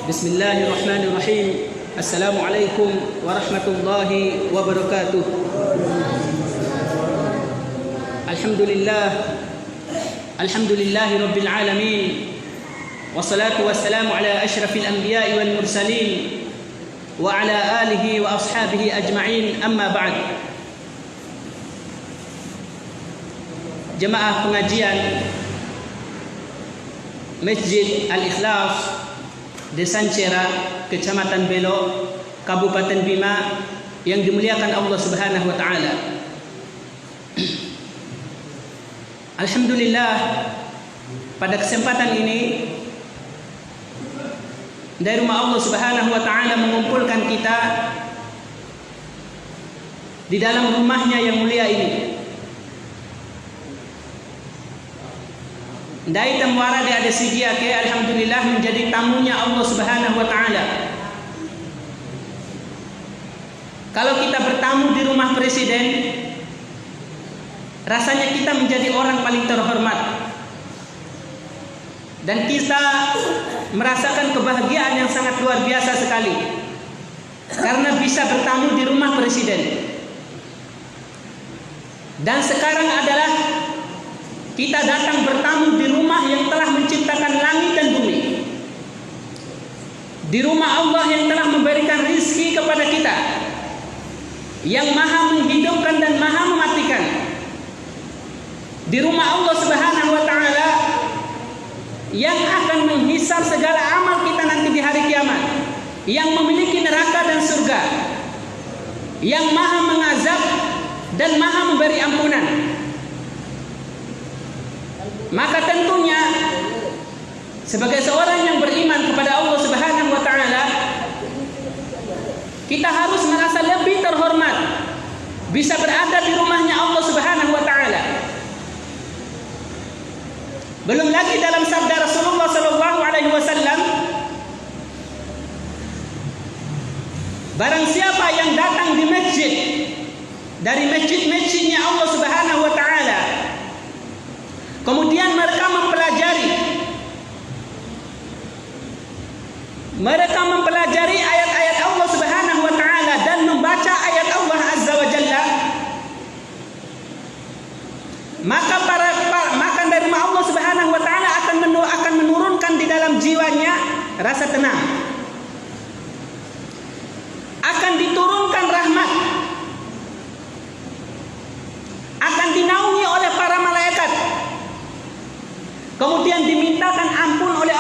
Bismillahirrahmanirrahim. Assalamualaikum warahmatullahi wabarakatuh. Alhamdulillahi rabbil alamin. Wassalatu wassalamu ala asyrafil anbiya'i wal mursalin wa ala alihi wa ashabihi ajma'in, amma ba'd. Jemaah pengajian Masjid Al-Ikhlas Desa Cera, Kecamatan Belo, Kabupaten Bima, yang dimuliakan Allah Subhanahu wa taala. Alhamdulillah, pada kesempatan ini dari rumah Allah Subhanahu wa taala mengumpulkan kita di dalam rumahnya yang mulia ini. Dai tamwara di ada sigia ke alhamdulillah menjadi tamunya Allah Subhanahu wa taala. Kalau kita bertamu di rumah presiden, rasanya kita menjadi orang paling terhormat. Dan kita merasakan kebahagiaan yang sangat luar biasa sekali karena bisa bertamu di rumah presiden. Dan sekarang adalah kita datang bertamu di rumah yang telah menciptakan langit dan bumi, di rumah Allah yang telah memberikan rizki kepada kita, yang maha menghidupkan dan maha mematikan, di rumah Allah Subhanahu wa taala yang akan menghisab segala amal kita nanti di hari kiamat, yang memiliki neraka dan surga, yang maha mengazab dan maha memberi ampunan. Maka tentunya sebagai seorang yang beriman kepada Allah Subhanahu wa taala, kita harus merasa lebih terhormat bisa berada di rumahnya Allah Subhanahu wa taala. Belum lagi dalam sabda Rasulullah sallallahu alaihi wasallam, barang siapa yang datang di masjid dari masjid-masjidnya Allah Subhanahu wa taala, kemudian mereka mempelajari ayat-ayat Allah Subhanahu wa taala dan membaca ayat Allah Azza wa Jalla, maka dari Allah Subhanahu wa taala akan menurunkan di dalam jiwanya rasa tenang. Akan diturunkan rahmat. Akan dinaungi oleh para malaikat. Kemudian dimintakan ampun oleh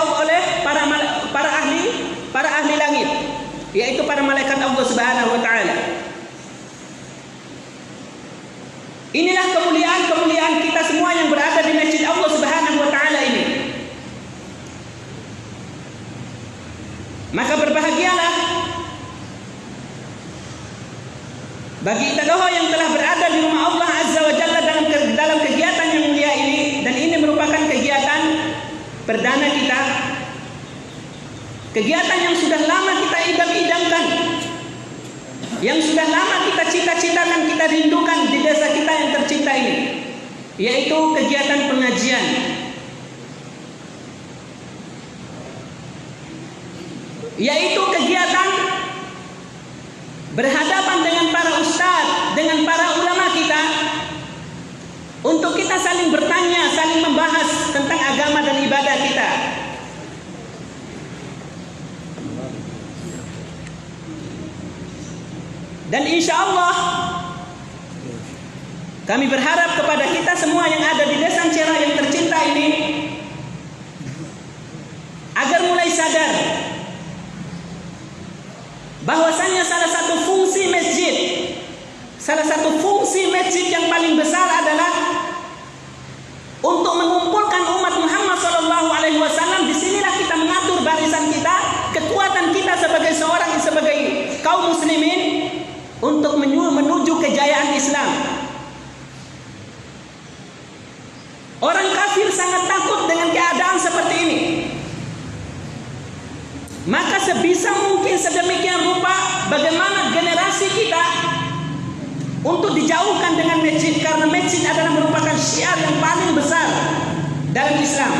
para ahli langit, yaitu para malaikat Allah Subhanahu wa taala. Inilah kemuliaan kita semua yang berada di masjid Allah Subhanahu wa taala ini. Maka berbahagialah bagi kita yang telah berada di rumah Allah Azza wa Jalla dalam kegiatan yang mulia ini, dan ini merupakan kegiatan perdana kita, kegiatan yang sudah lama kita idam-idamkan, yang sudah lama kita cita-citakan, kita rindukan di desa kita yang tercinta ini, yaitu kegiatan pengajian. Yaitu kegiatan berhadapan dengan para ustadz, dengan para ulama kita, untuk kita saling bertanya, saling membahas tentang agama dan ibadah kita. Dan insya Allah kami berharap kepada kita semua yang ada di Desa Cera yang tercinta ini, agar mulai sadar bahwasanya salah satu fungsi masjid yang paling besar adalah untuk mengumpulkan umat Muhammad SAW. Disinilah kita mengatur barisan kita, kekuatan kita sebagai kaum muslimin untuk menuju kejayaan Islam. Orang kafir sangat takut dengan keadaan seperti ini. Maka sebisa mungkin sedemikian rupa bagaimana generasi kita untuk dijauhkan dengan masjid, karena masjid adalah merupakan syiar yang paling besar dalam Islam.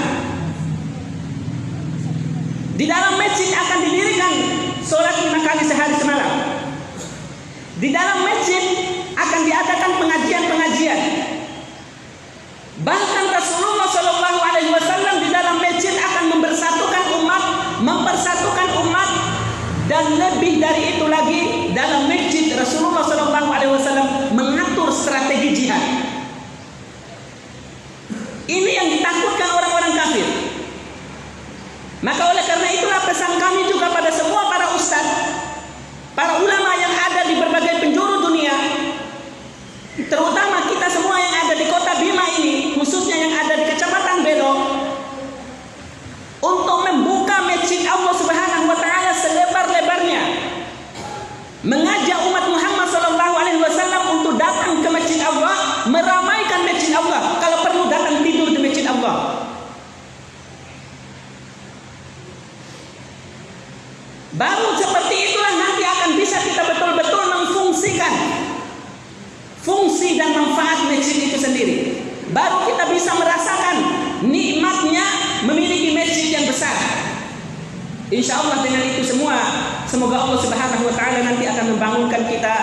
Di dalam masjid akan didirikan sholat 5 kali sehari semalam. Di dalam masjid akan diadakan pengajian-pengajian. Bahkan Rasulullah Shallallahu Alaihi Wasallam di dalam masjid akan mempersatukan umat, dan lebih dari itu lagi dalam masjid Rasulullah Shallallahu Alaihi Wasallam mengatur strategi jihad. Ini yang ditakutkan orang-orang kafir. Maka oleh karena itulah pesan kami juga pada semua para ustadz, para ulama yang ada di berbagai penjuru dunia, terutama kita semua yang ada di kota Bima ini, khususnya yang ada di Kecamatan Bedo, untuk membuka masjid Allah Subhanahu wa taala selebar-lebarnya. Mengajak umat Muhammad sallallahu alaihi wasallam untuk datang ke masjid Allah, meramaikan masjid Allah, kalau perlu datang tidur di masjid Allah. Baru seperti itulah nanti akan bisa kita betul-betul memfungsikan fungsi dan manfaat masjid itu sendiri. Baru kita bisa merasakan nikmatnya memiliki masjid yang besar. Insya Allah dengan itu semua, semoga Allah Subhanahu wa taala nanti akan membangunkan kita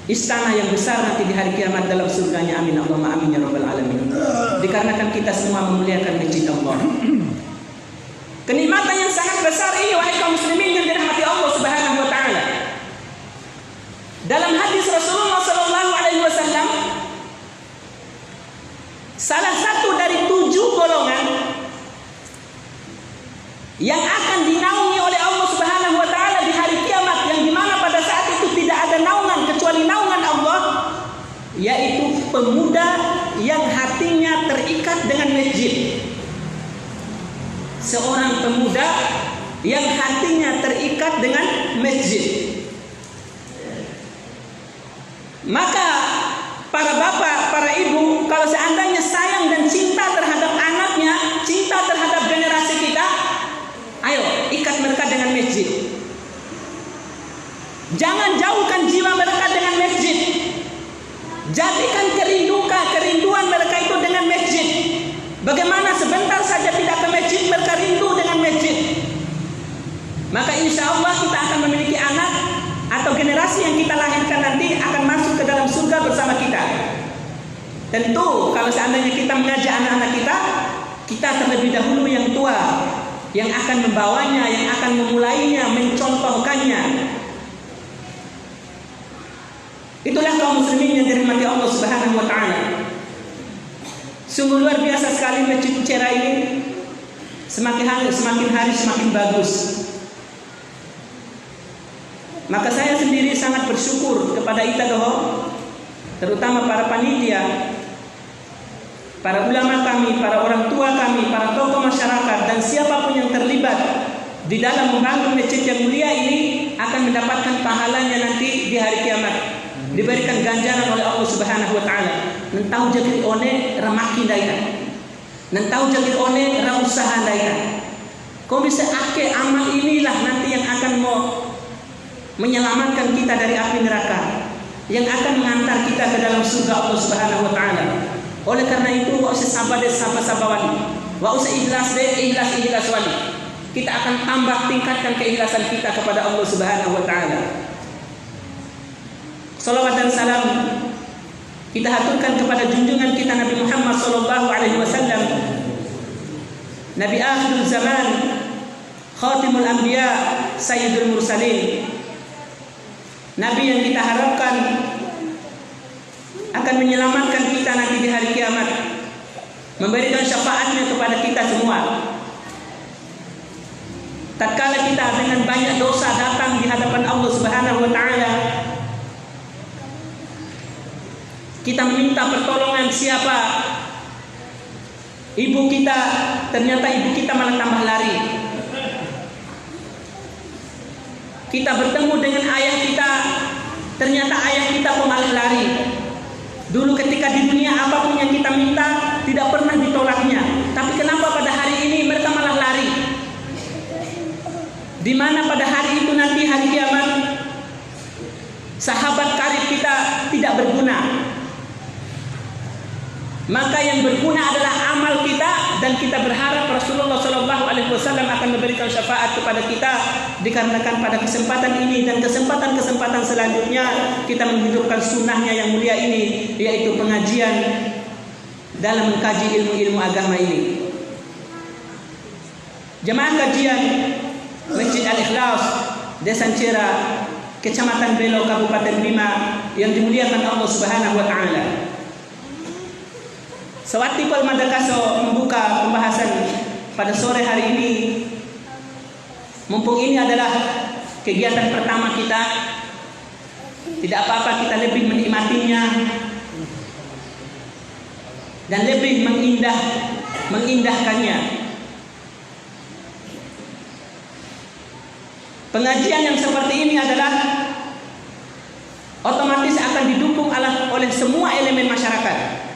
istana yang besar nanti di hari kiamat dalam surganya. Amin Allahumma amin ya rabbal alamin. Dikarenakan kita semua memuliakan masjid Allah. Kenikmatan yang sangat besar ini, wahai kaum muslimin yang dirahmati Allah Subhanahu wa taala. Dalam hadis Rasulullah sallallahu alaihi wasallam, salah satu dari 7 golongan yang akan dinaungi oleh Allah Subhanahu wa taala di hari kiamat, yang dimana pada saat itu tidak ada naungan kecuali naungan Allah, yaitu pemuda yang hatinya terikat dengan masjid. Seorang pemuda yang hatinya terikat dengan masjid. Maka para bapak, para ibu, kalau seandainya sayang dan cinta terhadap anaknya, cinta terhadap generasi kita, ayo ikat mereka dengan masjid. Jangan jauhkan jiwa mereka dengan masjid. Jadikan kerinduan mereka itu dengan masjid. Bagaimana sebentar saja tidak ke masjid, mereka rindu dengan masjid. Maka insya Allah kita akan memiliki anak atau generasi yang kita lahirkan nanti akan masuk ke dalam surga bersama kita. Tentu kalau seandainya kita mengajak anak-anak kita terlebih dahulu yang tua, yang akan membawanya, yang akan memulainya, mencontohkannya. Itulah kaum muslimin yang dirahmati Allah Subhanahu wa taala. Sungguh luar biasa sekali masjid Ucera ini, semakin hari semakin bagus. Maka saya sendiri sangat bersyukur kepada Itadoho, terutama para panitia, para ulama kami, para orang tua kami, para tokoh masyarakat, dan siapapun yang terlibat di dalam membangun masjid yang mulia ini akan mendapatkan pahalanya nanti di hari kiamat. Diberikan ganjaran oleh Allah Subhanahu wa taala. Nentau jadi one ramaki daika. Nentau jadi one ra usaha daika. Kau bisa ake amal inilah nanti yang akan mau menyelamatkan kita dari api neraka, yang akan mengantar kita ke dalam surga Allah Subhanahu wa taala. Oleh karena itu, wa usah sabar deh sabawani. Wa usah ikhlas wali. Kita akan tambah tingkatkan keikhlasan kita kepada Allah Subhanahu wa taala. Salawat dan salam kita haturkan kepada junjungan kita Nabi Muhammad sallallahu alaihi wasallam, Nabi akhirul zaman, khatimul anbiya, sayyidul mursalin. Nabi yang kita harapkan akan menyelamatkan kita nanti di hari kiamat, memberikan syafaatnya kepada kita semua. Tatkala kita dengan banyak dosa datang di hadapan Allah Subhanahu wa taala, kita meminta pertolongan siapa? Ibu kita, ternyata ibu kita malah tambah lari. Kita bertemu dengan ayah kita, ternyata ayah kita malah lari. Dulu ketika di dunia apapun yang kita minta tidak pernah ditolaknya, tapi kenapa pada hari ini mereka malah lari? Di mana pada hari itu nanti hari kiamat, sahabat karib kita tidak berguna. maka yang berguna adalah amal kita, dan kita berharap Rasulullah SAW akan memberikan syafaat kepada kita, dikarenakan pada kesempatan ini dan kesempatan-kesempatan selanjutnya kita menghidupkan sunnahnya yang mulia ini, yaitu pengajian dalam mengkaji ilmu-ilmu agama ini. Jemaah kajian Masjid Al-Ikhlas, Desa Cera, Kecamatan Belo, Kabupaten Bima yang dimuliakan Allah Subhanahu wa taala. Sewaktu Pol Madakaso membuka pembahasan pada sore hari ini, mumpung ini adalah kegiatan pertama kita, tidak apa-apa kita lebih menikmatinya dan lebih mengindahkannya. Pengajian yang seperti ini adalah otomatis akan didukung oleh semua elemen masyarakat.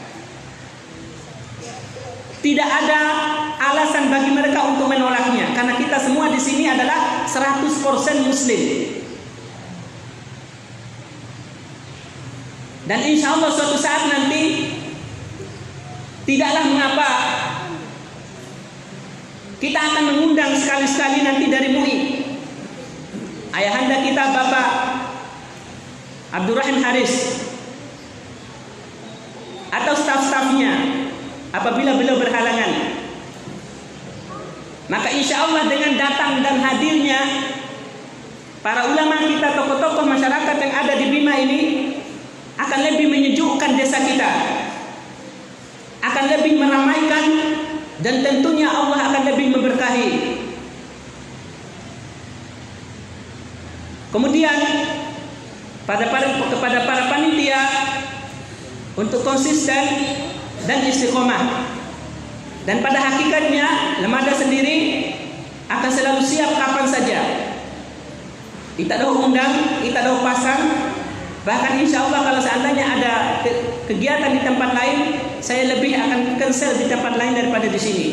Tidak ada alasan bagi mereka untuk menolaknya, karena kita semua di sini adalah 100% Muslim. Dan insya Allah suatu saat nanti tidaklah mengapa kita akan mengundang sekali-sekali nanti dari MUI ayahanda kita Bapak Abdurrahim Haris atau staf-stafnya apabila beliau berhalangan. Maka insya Allah dengan datang dan hadirnya para ulama kita, tokoh-tokoh masyarakat yang ada di Bima ini akan lebih menyejukkan desa kita, akan lebih meramaikan, dan tentunya Allah akan lebih memberkahi. Kemudian kepada para panitia untuk konsisten dan istiqomah. Dan pada hakikatnya Lemada sendiri akan selalu siap kapan saja. Kita dah undang, kita dah pasang. Bahkan insya Allah kalau seandainya ada kegiatan di tempat lain, saya lebih akan cancel di tempat lain daripada di sini.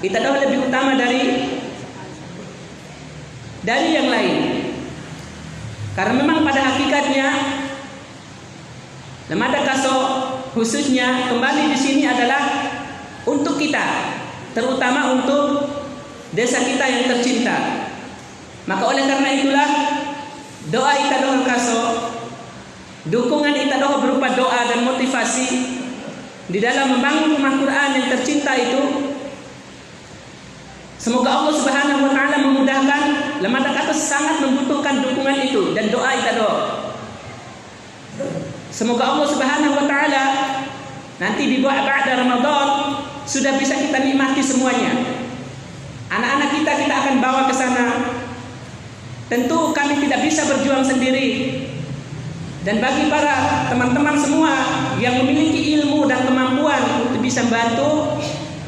Kita dah lebih utama dari yang lain. Karena memang pada hakikatnya Lemada Kaso khususnya kembali di sini adalah untuk kita, terutama untuk desa kita yang tercinta. Maka oleh karena itulah doa Itadoh Kaso, dukungan Itadoh berupa doa dan motivasi di dalam membangun rumah Quran yang tercinta itu, semoga Allah Subhanahu wa taala memudahkan. Lemada Kaso sangat membutuhkan dukungan itu dan doa Itadoh. Semoga Allah Subhanahu wa taala nanti di ba'da Ramadan sudah bisa kita nikmati semuanya. Anak-anak kita akan bawa ke sana. Tentu kami tidak bisa berjuang sendiri. Dan bagi para teman-teman semua yang memiliki ilmu dan kemampuan untuk bisa membantu,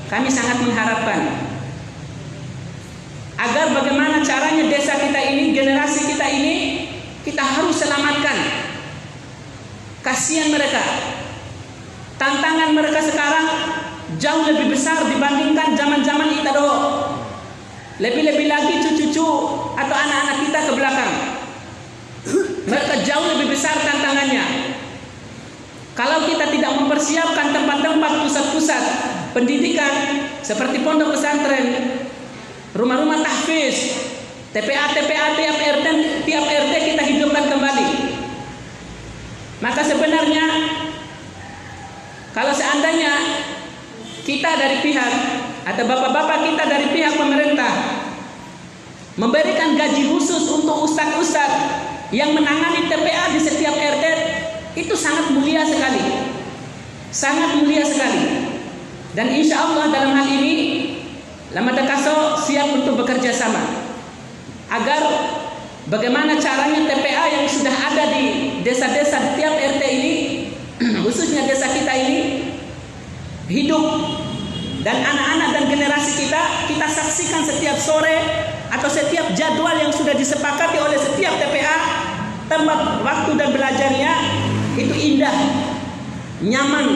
kami sangat mengharapkan agar bagaimana caranya desa kita ini, generasi kita ini, kita harus selamatkan. Kasihan mereka. Tantangan mereka sekarang jauh lebih besar dibandingkan zaman-zaman Itadoh. Lebih-lebih lagi cucu-cucu atau anak-anak kita ke belakang. Mereka jauh lebih besar tantangannya. Kalau kita tidak mempersiapkan tempat-tempat pusat-pusat pendidikan seperti pondok pesantren, rumah-rumah tahfiz, TPA tiap RT kita hidupkan kembali. Maka sebenarnya kalau seandainya kita dari pihak atau bapak-bapak kita dari pihak pemerintah memberikan gaji khusus untuk ustadz-ustadz yang menangani TPA di setiap RT, itu sangat mulia sekali. Sangat mulia sekali. Dan insya Allah dalam hal ini Lemada Kaso siap untuk bekerja sama agar bagaimana caranya TPA yang sudah ada di desa-desa di tiap RT ini, khususnya desa kita ini, hidup. Dan anak-anak dan generasi kita saksikan setiap sore atau setiap jadwal yang sudah disepakati oleh setiap TPA, tempat waktu dan belajarnya itu indah, nyaman.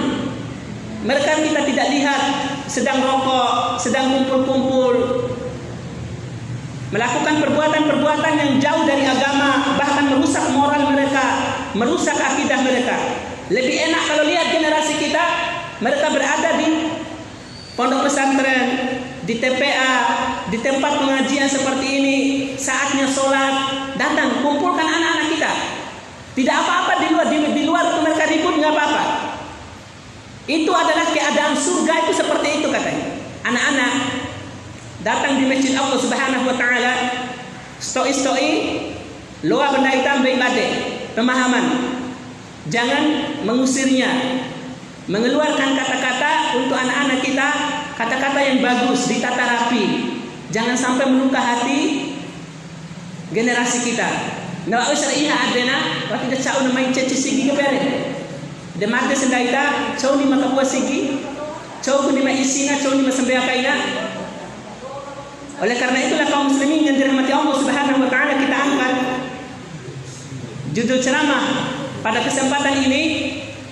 Mereka kita tidak lihat sedang rokok, sedang kumpul-kumpul, melakukan perbuatan-perbuatan yang jauh dari agama, bahkan merusak moral mereka, merusak akidah mereka. Lebih enak kalau lihat generasi kita mereka berada di pondok pesantren, di TPA, di tempat pengajian seperti ini. Saatnya sholat, datang kumpulkan anak-anak kita. Tidak apa-apa di luar mereka ribut, nggak apa-apa. Itu adalah keadaan surga, itu seperti itu katanya. Anak-anak datang di masjid Allah Subhanahu wa taala, stoi loa benda hitam baik bade, pemahaman. Jangan mengusirnya, mengeluarkan kata-kata untuk anak-anak kita, kata-kata yang bagus, ditata rapi. Jangan sampai meluka hati generasi kita. Nah, usah iya adena, waktu kita cau nama ceci sigi kepere. Demate sendaita, cau ni maka buat sigi, cau ni ma isina, cau ni ma sembea kaina. Oleh karena itulah kaum muslimin yang dirahmati Allah Subhanahu wa taala, kita angkat judul ceramah pada kesempatan ini.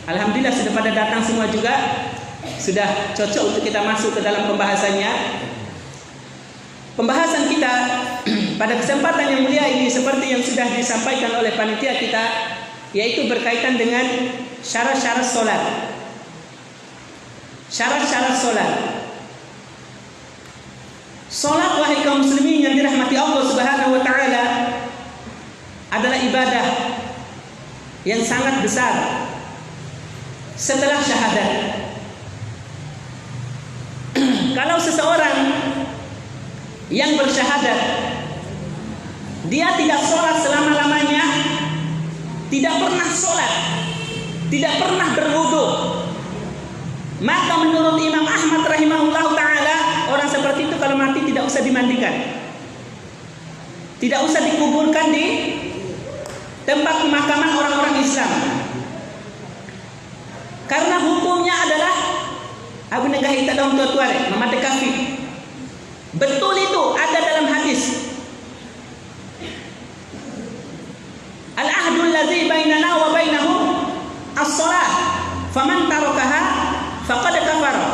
Alhamdulillah sudah pada datang semua juga. Sudah cocok untuk kita masuk ke dalam pembahasannya. Pembahasan kita pada kesempatan yang mulia ini seperti yang sudah disampaikan oleh panitia kita, yaitu berkaitan dengan syarat-syarat solat. Syarat-syarat solat. Solat, wahai kaum muslimin yang dirahmati Allah Subhanahu wa taala, adalah ibadah yang sangat besar setelah syahadat. Kalau seseorang yang bersyahadat dia tidak sholat selama-lamanya, tidak pernah sholat, tidak pernah berwudu, maka menurut Imam Ahmad rahimahullah ta'ala, orang seperti itu kalau mati tidak usah dimandikan, tidak usah dikuburkan di tempat pemakaman orang-orang Islam, karena hukumnya adalah Abu Negahita dalam tuare memati kafir. Betul itu ada dalam hadis. Al-ahdul ladzi bainana wa bainahum as-shalah, faman tarakaha faqad kafara.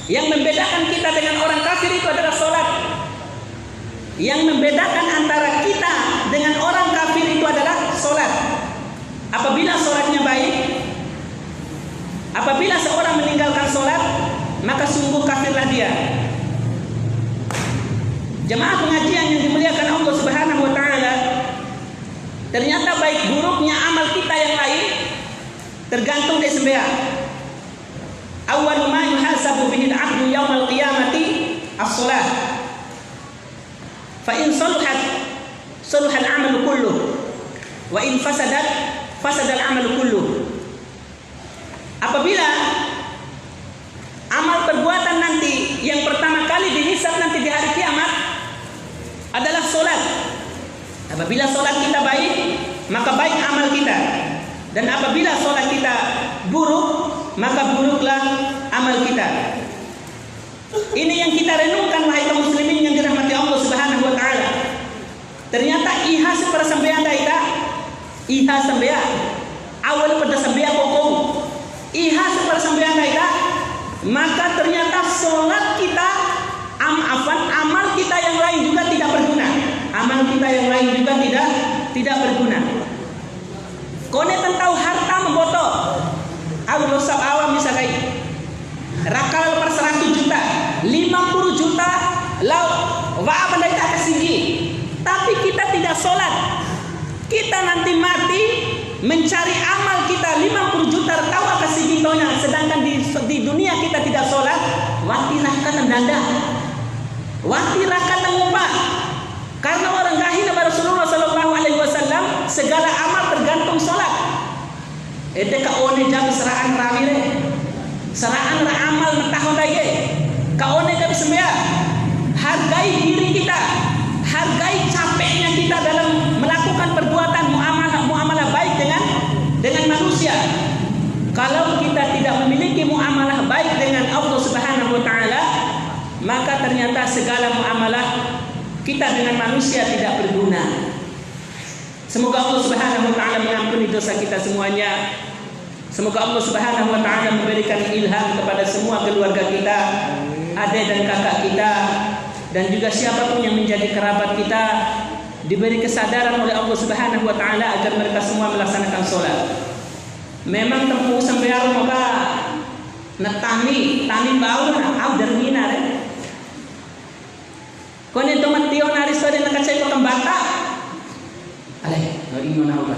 Yang membedakan kita dengan orang kafir itu adalah salat. Yang membedakan antara kita dengan orang kafir itu adalah salat. Apabila salatnya baik, apabila seorang meninggalkan salat, maka sungguh kafirlah dia. Jemaah pengajian yang dimuliakan Allah Subhanahu wa taala, ternyata baik buruknya amal kita yang lain tergantung dari sembahyang. Awwalu ma yuhasabu bihi al-'abdu yaumal qiyamati as-shalah. Fa in saluhat saluha al-'amalu kulluh, wa in fasadat fasada al-'amalu kulluh. Apabila amal perbuatan nanti yang pertama kali dihisab nanti di hari kiamat adalah solat. Apabila solat kita baik, maka baik amal kita. Dan apabila solat kita buruk, maka buruklah amal kita. Ini yang kita renungkan, wahai kaum muslimin yang dirahmati Allah Subhanahu wa taala. Ternyata iha seperti sampean kita, iha sampean awal pada sampean kokong. Iha seperti sampean kita, maka ternyata solat kita amal kita yang lain juga tidak berguna. Amal kita yang lain juga tidak berguna. Kone tentang harta memboto. Aku dosap awam misalnya rakal per 100 juta, 50 juta lau wa benda kita kesini. Tapi kita tidak sholat. Kita nanti mati mencari amal kita 50 juta tahu kasih gitonya, sedangkan di dunia kita tidak sholat. Watirahkan danda, watirahkan ngumpat. Karena orang gahin kepada Rasulullah sallallahu alaihi wasallam, segala amal tergantung sholat. Ede kaone jam seraan ramire, seraan amal mentahun lagi. Kaone kami semua hargai diri kita, hargai capeknya kita dalam melakukan perbuatan muamalah baik dengan manusia. Kalau kita tidak memiliki muamalah baik dengan Allah Subhanahu wa taala, maka ternyata segala muamalah kita dengan manusia tidak berguna. Semoga Allah Subhanahu wa taala mengampuni dosa kita semuanya. Semoga Allah Subhanahu wa taala memberikan ilham kepada semua keluarga kita, adik dan kakak kita, dan juga siapapun yang menjadi kerabat kita, diberi kesadaran oleh Allah Subhanahu wa taala agar mereka semua melaksanakan sholat. Memang tempuh sembahyang maka tami bau na au dermina re. Kone tomat tio na risore na kacay ko kambata. Alay, no inyo na ba.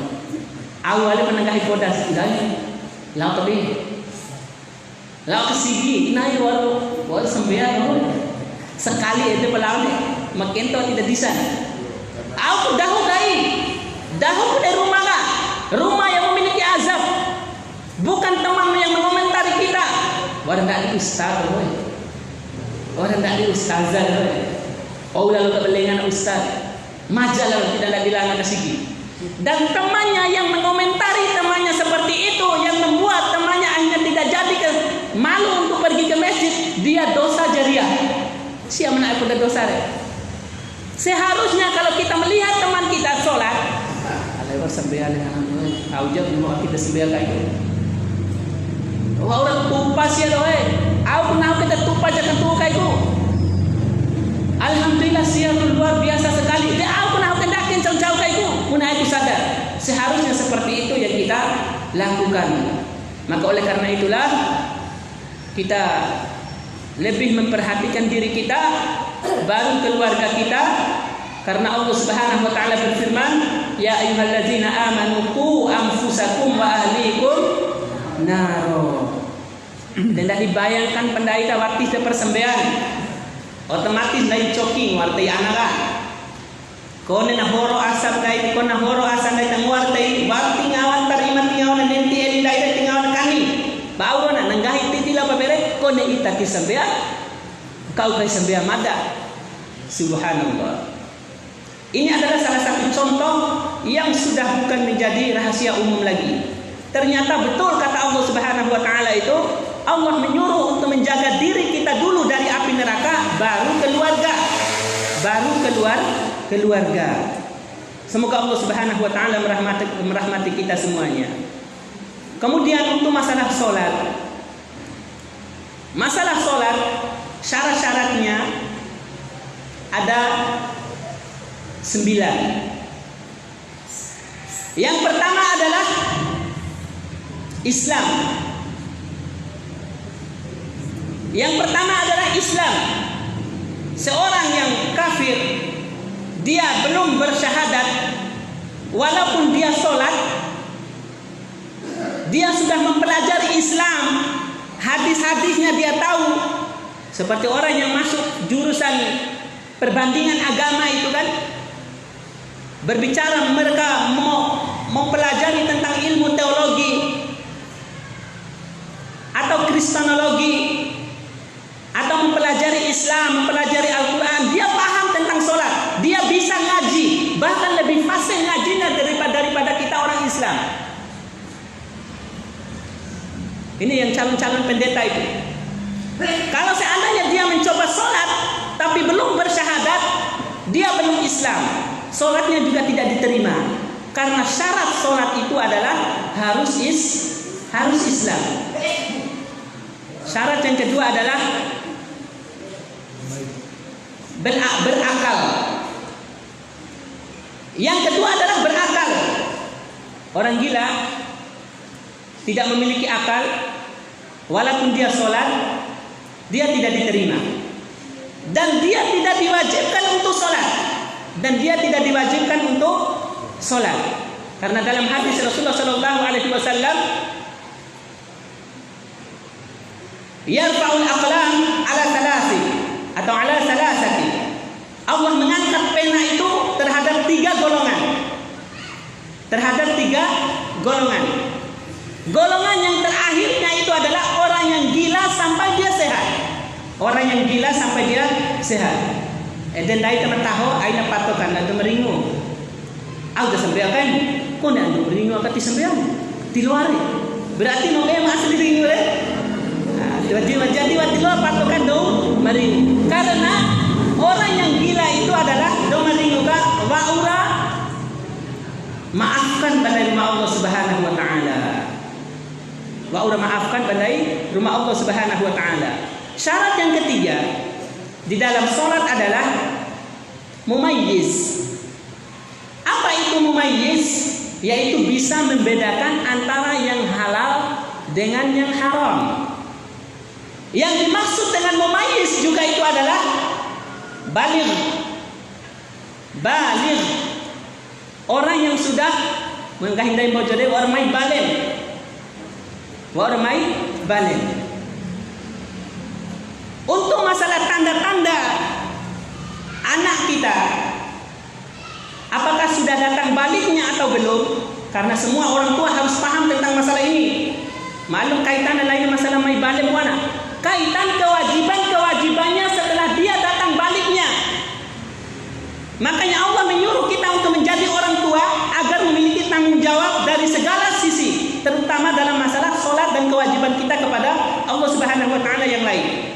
Au ale pananggahi podas dai. Lao tabi. Lao kesigi nai wal sambean no. Sekali itu pelawan makin to tidak bisa. Au dahu dari rumah lah. Rumah yang memiliki azab. Bukan teman yang mengomentari kita. Orang tak di ustaz boy. Orang tak di ustazah boy. Oh lalu kebelengan ustaz. Majalah tidak bilang ada sigi. Dan temannya yang mengomentari temannya seperti itu, yang membuat temannya akhirnya tidak jadi malu untuk pergi ke masjid, dia dosa jariah. Siapa nak ikut dosa deh? Seharusnya kalau kita melihat teman kita sholat, alaihi sambil aujab mau kita sambil kayak wah orang tupas ya doy, aku nak kita tupas jangan tuh kayak itu. Alhamdulillah siar luar biasa sekali. Dia aku nak kendakin jauh-jauh kayak itu, pun aku sadar. Seharusnya seperti itu yang kita lakukan. Maka oleh karena itulah kita lebih memperhatikan diri kita, baru keluarga kita, karena Allah Subhanahu wa taala berfirman, ya ayyuhallazina amanu qu anfusakum wa ahlikum naro. Dan tidak dibayangkan pendaita waktu persembahan otomatis dari coking wartai anak. Kone na horo asap dai, kone na horo asap dai tangwartai, waktu ngawan terima tingawan nanti eli dai tingawan kani. Bau na nanggahi titila pabere kone ita kisambea kau kisambea mada. Subhanallah. Ini adalah salah satu contoh yang sudah bukan menjadi rahasia umum lagi. Ternyata betul kata Allah Subhanahu wa taala itu, Allah menyuruh untuk menjaga diri kita dulu dari api neraka, baru keluarga. Baru keluarga. Semoga Allah Subhanahu wa taala merahmati kita semuanya. Kemudian untuk masalah sholat. Masalah sholat, syarat-syaratnya ada 9. Yang pertama adalah Islam. Yang pertama adalah Islam. Seorang yang kafir, dia belum bersyahadat, walaupun dia sholat, dia sudah mempelajari Islam, hadis-hadisnya dia tahu. Seperti orang yang masuk jurusan perbandingan agama itu kan, berbicara mereka mau mempelajari tentang ilmu teologi atau kristenologi atau mempelajari Islam, mempelajari Al-Quran, dia paham tentang sholat, dia bisa ngaji, bahkan lebih fasih ngajinya daripada kita orang Islam. Ini yang calon-calon pendeta itu. Kalau seandainya dia mencoba sholat tapi belum bersyahadat, dia belum Islam, sholatnya juga tidak diterima. Karena syarat sholat itu adalah harus Islam. Syarat yang kedua adalah berakal. Yang kedua adalah berakal. Orang gila tidak memiliki akal, walaupun dia sholat, dia tidak diterima. Dan dia tidak diwajibkan untuk sholat. Dan dia tidak diwajibkan untuk sholat. Karena dalam hadis Rasulullah SAW, yarfa'ul aqlam ala salasi atau ala salasati. Allah mengangkat pena itu terhadap 3 golongan. Terhadap 3 golongan. Golongan yang terakhirnya itu adalah orang yang gila sampai dia sehat. Orang yang gila sampai dia sehat. Dan dari teman tahu aina patokan atau meringu. Aku sampai kan, kau nak meringu apa tisembiang? Di luar. Berarti mau asli meringu le. Jadi waktu luar patokan dong meringu. Karena orang yang gila itu adalah dong meringu kan wa'ura maafkan pada rumah Allah Subhanahu wa taala. Wa'ura maafkan pada rumah Allah Subhanahu wa taala. Syarat yang ketiga di dalam sholat adalah mumayyiz. Apa itu mumayyiz? Yaitu bisa membedakan antara yang halal dengan yang haram. Yang dimaksud dengan mumayyiz juga itu adalah baligh. Baligh. Orang yang sudah menggahindai bojone warmai balen. Warmai balen. Untuk masalah tanda-tanda anak kita, apakah sudah datang baliknya atau belum? Karena semua orang tua harus paham tentang masalah ini. Maklum kaitan lain masalah mai balen wana. Kaitan kewajibannya setelah dia datang baliknya. Makanya Allah menyuruh kita untuk menjadi orang tua agar memiliki tanggung jawab dari segala sisi, terutama dalam masalah sholat dan kewajiban kita kepada Allah Subhanahu wa taala yang lain.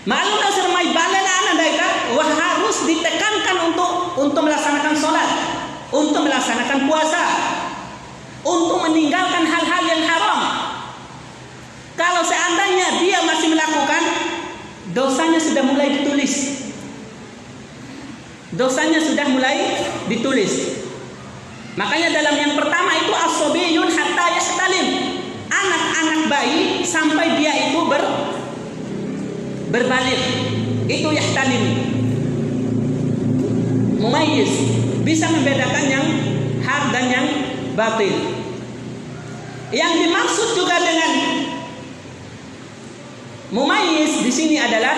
Maklum dasar mai balen anak mereka harus ditekankan untuk melaksanakan sholat, untuk melaksanakan puasa, untuk meninggalkan hal-hal yang haram. Kalau seandainya dia masih melakukan, dosanya sudah mulai ditulis. Dosanya sudah mulai ditulis. Makanya dalam yang pertama itu as-sobiyun hatta yahtalim. Anak-anak bayi sampai dia itu berbaligh. Itu yahtalim. Mumayyiz, bisa membedakan yang hak dan yang batil. Yang dimaksud juga dengan mumayyiz di sini adalah,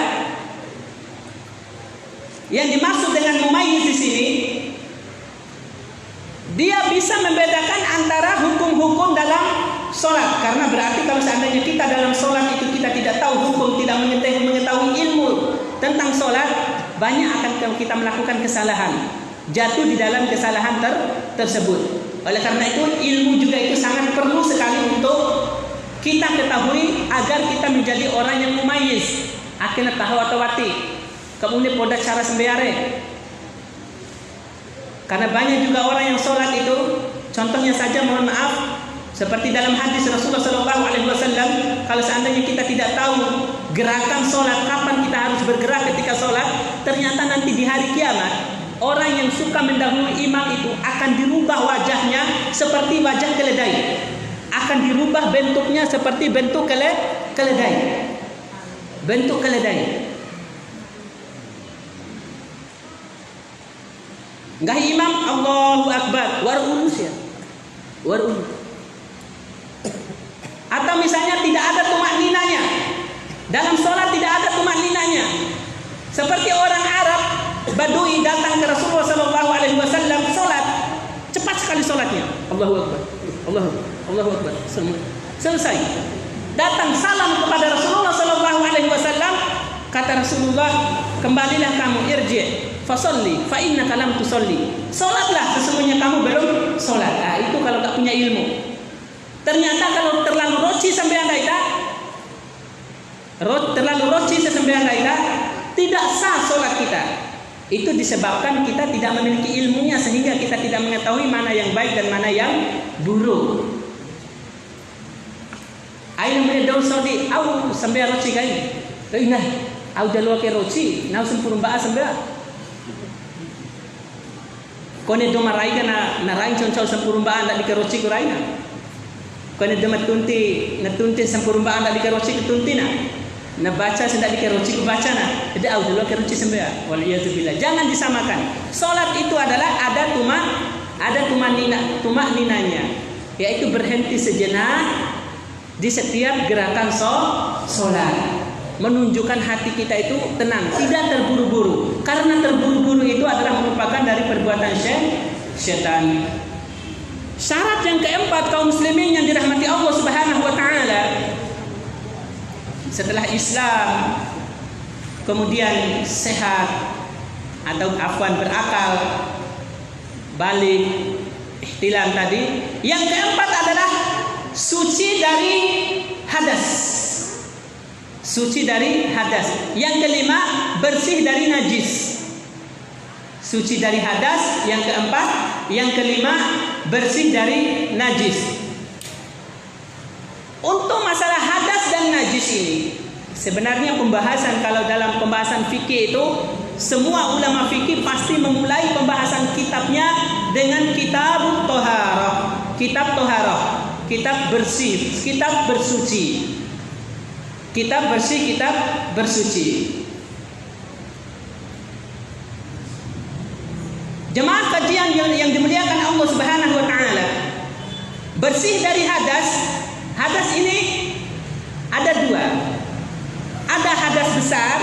yang dimaksud dengan mumayyiz di sini, dia bisa membedakan antara hukum-hukum dalam sholat. Karena berarti kalau seandainya kita dalam sholat itu kita tidak tahu hukum, tidak mengetahui ilmu tentang sholat, banyak akan kita melakukan kesalahan, jatuh di dalam kesalahan tersebut. Oleh karena itu ilmu juga itu sangat perlu sekali untuk kita ketahui agar kita menjadi orang yang mumayyiz. Akhirnya tahu atau wati. Kemudian poda cara sembayare. Karena banyak juga orang yang sholat itu, contohnya saja mohon maaf, seperti dalam hadis Rasulullah SAW, kalau seandainya kita tidak tahu gerakan sholat, kapan kita harus bergerak ketika sholat, ternyata nanti di hari kiamat orang yang suka mendahului imam itu akan dirubah wajahnya seperti wajah keledai. Akan dirubah bentuknya seperti bentuk keledai. Bentuk keledai. Enggak imam Allahu Akbar warulus ya. Warul. Atau misalnya tidak ada tumakninanya. Dalam sholat tidak ada tumakninanya. Seperti orang Arab Badui datang ke Rasulullah SAW sholat, cepat sekali sholatnya. Allahu Akbar. Allahu Akbar. Selesai. Datang salam kepada Rasulullah SAW. Kata Rasulullah, kembalilah kamu irji' fasolli fa innaka lam tusolli. Sholatlah, sesungguhnya kamu belum sholat. Nah, itu kalau tak punya ilmu. Ternyata kalau terlalu roci sampai anda itu, tidak sah sholat kita. Itu disebabkan kita tidak memiliki ilmunya, sehingga kita tidak mengetahui mana yang baik dan mana yang buruk. Ayo mulai daun saudi, au sampai roci kai. Nah, au jalur ke roci, nau sempurna ba sampai. Kone do marai kana narai concol sempurna ba anda di roci kuraina. Kone do matunti sempurna ba anda di roci ketuntina. Nah baca sedang dikeroci baca nah, jadi audio keroci sembahyang. Waliyatubillah. Jangan disamakan. Salat itu adalah ada tumakninanya, yaitu berhenti sejenak di setiap gerakan salat. Menunjukkan hati kita itu tenang, tidak terburu-buru. Karena terburu-buru itu adalah merupakan dari perbuatan syaitan. Syarat yang keempat kaum muslimin yang dirahmati Allah Subhanahu wa taala, setelah Islam, kemudian sehat atau afwan berakal, balik, ihtilam tadi. Yang keempat adalah suci dari hadas. Suci dari hadas. Yang kelima, bersih dari najis. Suci dari hadas. Yang keempat, yang kelima, bersih dari najis. Untuk masalah hadas dan najis ini, sebenarnya pembahasan, kalau dalam pembahasan fikih itu, semua ulama fikih pasti memulai pembahasan kitabnya dengan kitab toharah, kitab bersih, kitab bersuci. kitab bersih, kitab bersuci. Jemaah kajian yang dimuliakan Allah Subhanahu wa taala, bersih dari hadas. Hadas ini ada dua. Ada hadas besar,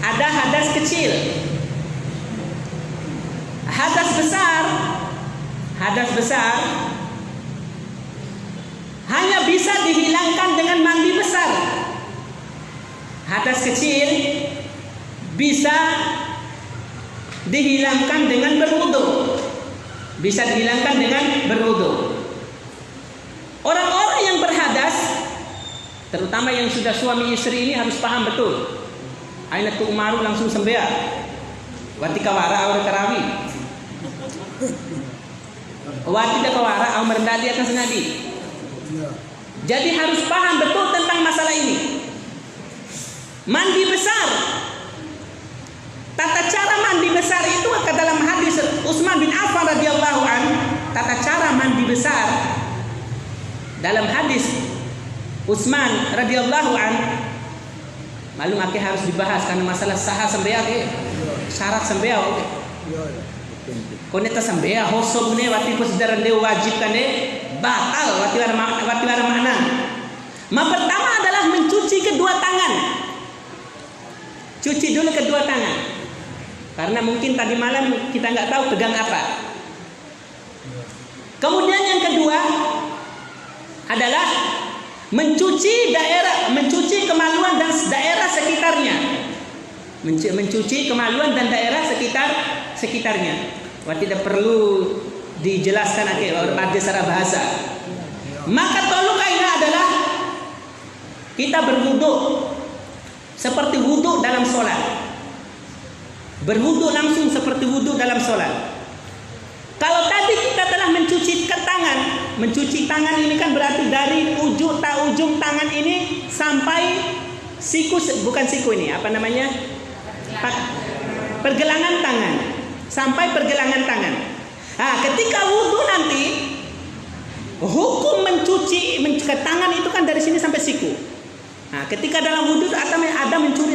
ada hadas kecil. Hadas besar hanya bisa dihilangkan dengan mandi besar. Hadas kecil bisa dihilangkan dengan berwudu. Orang-orang yang berhadas, terutama yang sudah suami istri ini harus paham betul. Aina tu umaru langsung sembeah. Wati kawara awal karawi. Wati dah kawara awal merendali akan senadi. Jadi harus paham betul tentang masalah ini. Mandi besar. Tata cara mandi besar itu ke dalam hadis Utsman bin Affan radhiyallahu anhu. Tata cara mandi besar dalam hadis Utsman radhiyallahu anhu, malum akeh harus dibahas karena masalah sah sembeah syarat sembeah. Koneta sembeah hoso ne wati persedaran de wajib kan batal wati wara makna. Pertama adalah mencuci kedua tangan. Cuci dulu kedua tangan. Karena mungkin tadi malam kita nggak tahu pegang apa. Kemudian yang kedua adalah mencuci kemaluan dan daerah sekitarnya. Mencuci kemaluan dan daerah sekitarnya. Wah, tidak perlu dijelaskan pada secara bahasa. Maka tolong aina adalah kita berwudu seperti wudu dalam sholat. Berwudu langsung seperti wudu dalam sholat. Kalau tadi kita telah mencuci tangan ini kan berarti dari ujung tangan ini sampai siku, bukan siku ini, apa namanya? Pergelangan tangan. Sampai pergelangan tangan. Nah, ketika wudu nanti hukum mencuci tangan itu kan dari sini sampai siku. Nah, ketika dalam wudu ada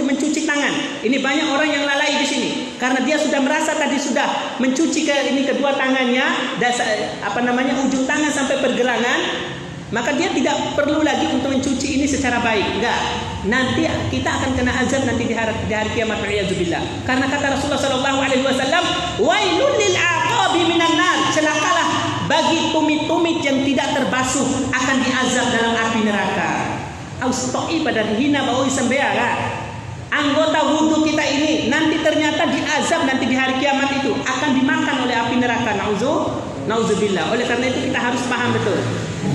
mencuci tangan. Ini banyak orang yang lalai di sini karena dia sudah merasa tadi sudah mencuci kedua tangannya, ujung tangan sampai pergelangan, maka dia tidak perlu lagi untuk mencuci ini secara baik. Enggak. Nanti kita akan kena azab nanti di hari kiamat wa'iyadzubillah. Karena kata Rasulullah sallallahu alaihi wasallam, "Wailul lil aqabi minan nar." Celakalah bagi tumit-tumit yang tidak terbasuh akan diazab dalam api neraka. Austoi pada hina baoi sembeara. Anggota wudu kita ini nanti ternyata diazab nanti di hari kiamat itu akan dimakan oleh api neraka. Nauzubillah. Oleh karena itu kita harus paham betul.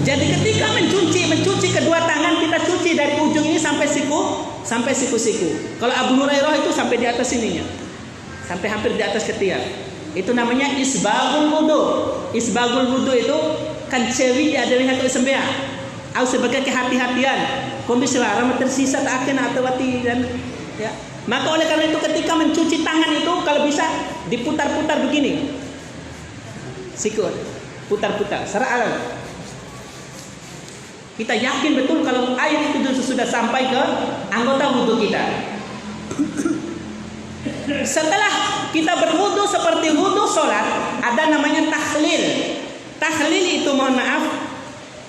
Jadi ketika mencuci kedua tangan, kita cuci dari ujung ini sampai siku. Kalau Abu Hurairah itu sampai di atas sininya. Sampai hampir di atas ketiak. Itu namanya isbagul wudu. Isbagul wudu itu kan cewi ada lihat sembeah. Au sebagai kehati-hatian. Kondisi orang tersisa tak akan atau wati dan ya. Maka oleh karena itu ketika mencuci tangan itu kalau bisa diputar-putar begini. Sikut, putar-putar, serah. Kita yakin betul kalau air itu sudah sampai ke anggota wudu kita. Setelah kita berwudu seperti wudu sholat, ada namanya tahlil. Tahlil itu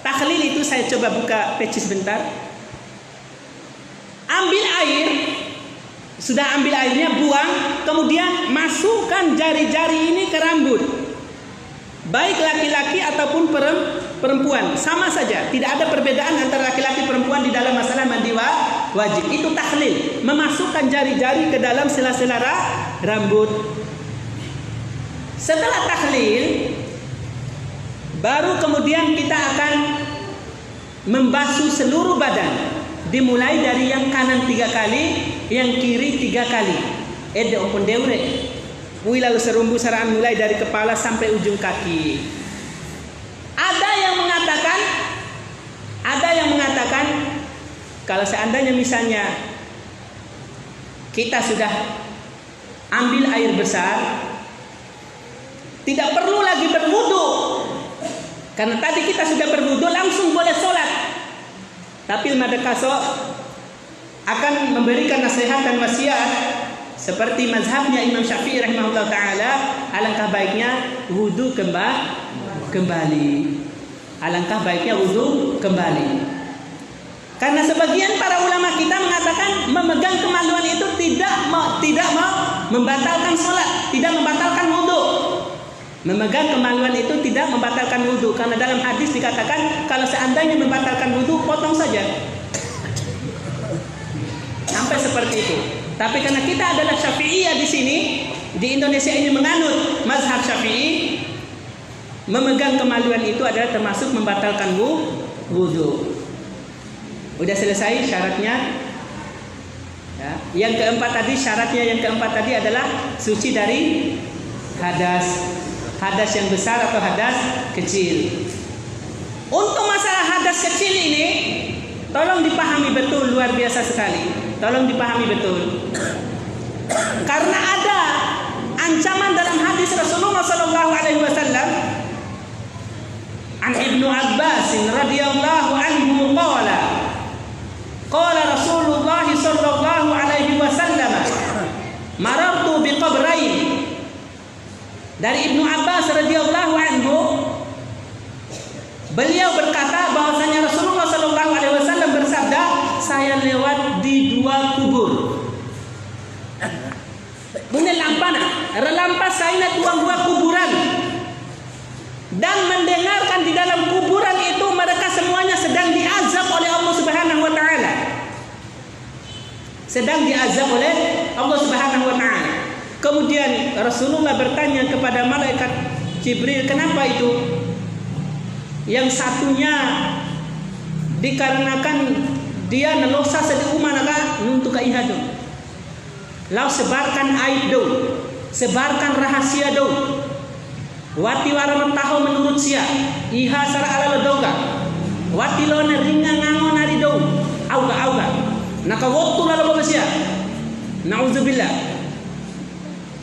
tahlil itu saya coba buka peci sebentar. Ambil air, sudah ambil airnya, buang, kemudian masukkan jari-jari ini ke rambut. Baik laki-laki ataupun perempuan, sama saja, tidak ada perbedaan antara laki-laki perempuan di dalam masalah mandi wajib. Itu tahlil, memasukkan jari-jari ke dalam sela-sela rambut. Setelah tahlil, baru kemudian kita akan membasuh seluruh badan, dimulai dari yang kanan 3 kali, yang kiri 3 kali. Ede ompon deure. Lalu serumbu saraan mulai dari kepala sampai ujung kaki. Ada yang mengatakan kalau seandainya misalnya kita sudah ambil air besar, tidak perlu lagi berwudu. Karena tadi kita sudah berwudu langsung boleh sholat. Tapi madakaso akan memberikan nasihat dan wasiat seperti mazhabnya Imam Syafi'i rahimahullah taala, alangkah baiknya wudu kembali. Alangkah baiknya wudu kembali. Karena sebagian para ulama kita mengatakan memegang kemaluan itu tidak membatalkan sholat, tidak membatalkan wudu. Memegang kemaluan itu tidak membatalkan wudu, karena dalam hadis dikatakan kalau seandainya membatalkan wudu, potong saja. Sampai seperti itu. Tapi karena kita adalah Syafi'iyah di sini, di Indonesia ini menganut mazhab Syafi'i, memegang kemaluan itu adalah termasuk membatalkan wudu. Udah selesai syaratnya. Ya. Yang keempat tadi adalah suci dari hadas yang besar atau hadas kecil. Untuk masalah hadas kecil ini, tolong dipahami betul, luar biasa sekali. Tolong dipahami betul. Karena ada ancaman dalam hadis Rasulullah sallallahu alaihi wasallam. An Ibnu Abbas radhiyallahu anhu qala Rasulullah sallallahu alaihi wasallam marartu biqabrain. Dari Ibnu Abbas radhiyallahu anhu, beliau berkata bahwasanya Rasulullah sallallahu alaihi wasallam bersabda, saya lewat di dua kubur. Bunyi lampana, relampas saya dua kuburan, dan mendengarkan di dalam kuburan itu mereka semuanya sedang diazab oleh Allah Subhanahu wa taala. Sedang diazab oleh Allah Subhanahu wa taala. Kemudian Rasulullah bertanya kepada malaikat Jibril, kenapa itu? Yang satunya dikarenakan dia nelosa sedi umanaka nuntuk ihadu. Lau sebarkan aib do, sebarkan rahasia do. Wati warama tahu menurut sia, iha sara ala doga. Wati lona ringa ngangon ari do, auga. Naka waktu lalu sia. Nauzubillah.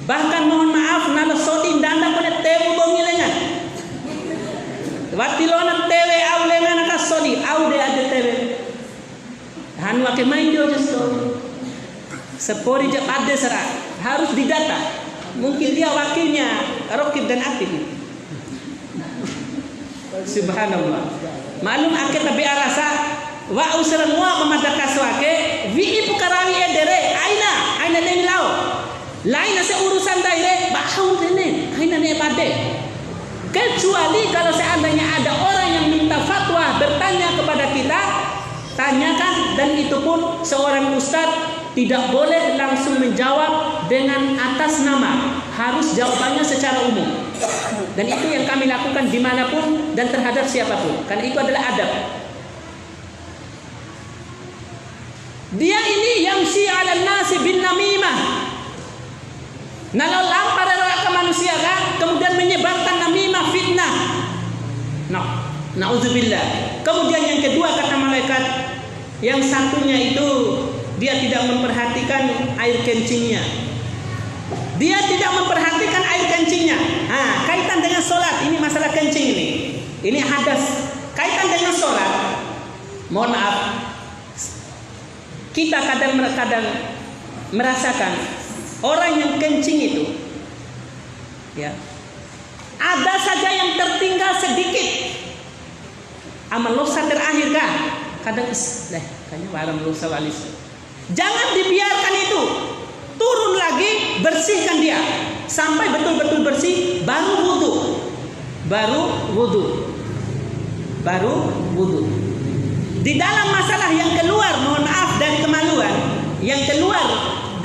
Bahkan mohon maaf nala sodi danda kone tewu bongilengan. Wati lona tewe aulengan naka sodi, aude ade tewe. Hanu ake main dia justo. Sepori je ade sera, harus didata. Mungkin dia wakilnya Rokib dan Atib. Subhanallah. Malum ake tabi arasa wa usran wa mamadakas wake vi ipukarawi edere aina demi lao. Lain nasi urusan daire bahau dene aina ne pade. Kecuali kalau seandainya ada orang yang minta fatwa bertanya kepada kita, tanyakan, dan itu pun seorang ustaz tidak boleh langsung menjawab dengan atas nama, harus jawabannya secara umum. Dan itu yang kami lakukan dimanapun dan terhadap siapapun, karena itu adalah adab. Dia ini yang syi'alan nasi bin namimah, nalau lampar ke manusia kan, kemudian menyebarkan namimah, fitnah. Na'udzubillah. Kemudian yang kedua kata malaikat, yang satunya itu dia tidak memperhatikan air kencingnya. Dia tidak memperhatikan air kencingnya. Kaitan dengan sholat, ini masalah kencing ini. Ini hadas. Kaitan dengan sholat. Mohon maaf, kita kadang-kadang merasakan orang yang kencing itu, ya, ada saja yang tertinggal sedikit. Amal losa terakhir kan? Kadang kayaknya barang losa walis. Jangan dibiarkan itu. Turun lagi, bersihkan dia sampai betul-betul bersih, baru wudu. Di dalam masalah yang keluar, mohon maaf, dari kemaluan, yang keluar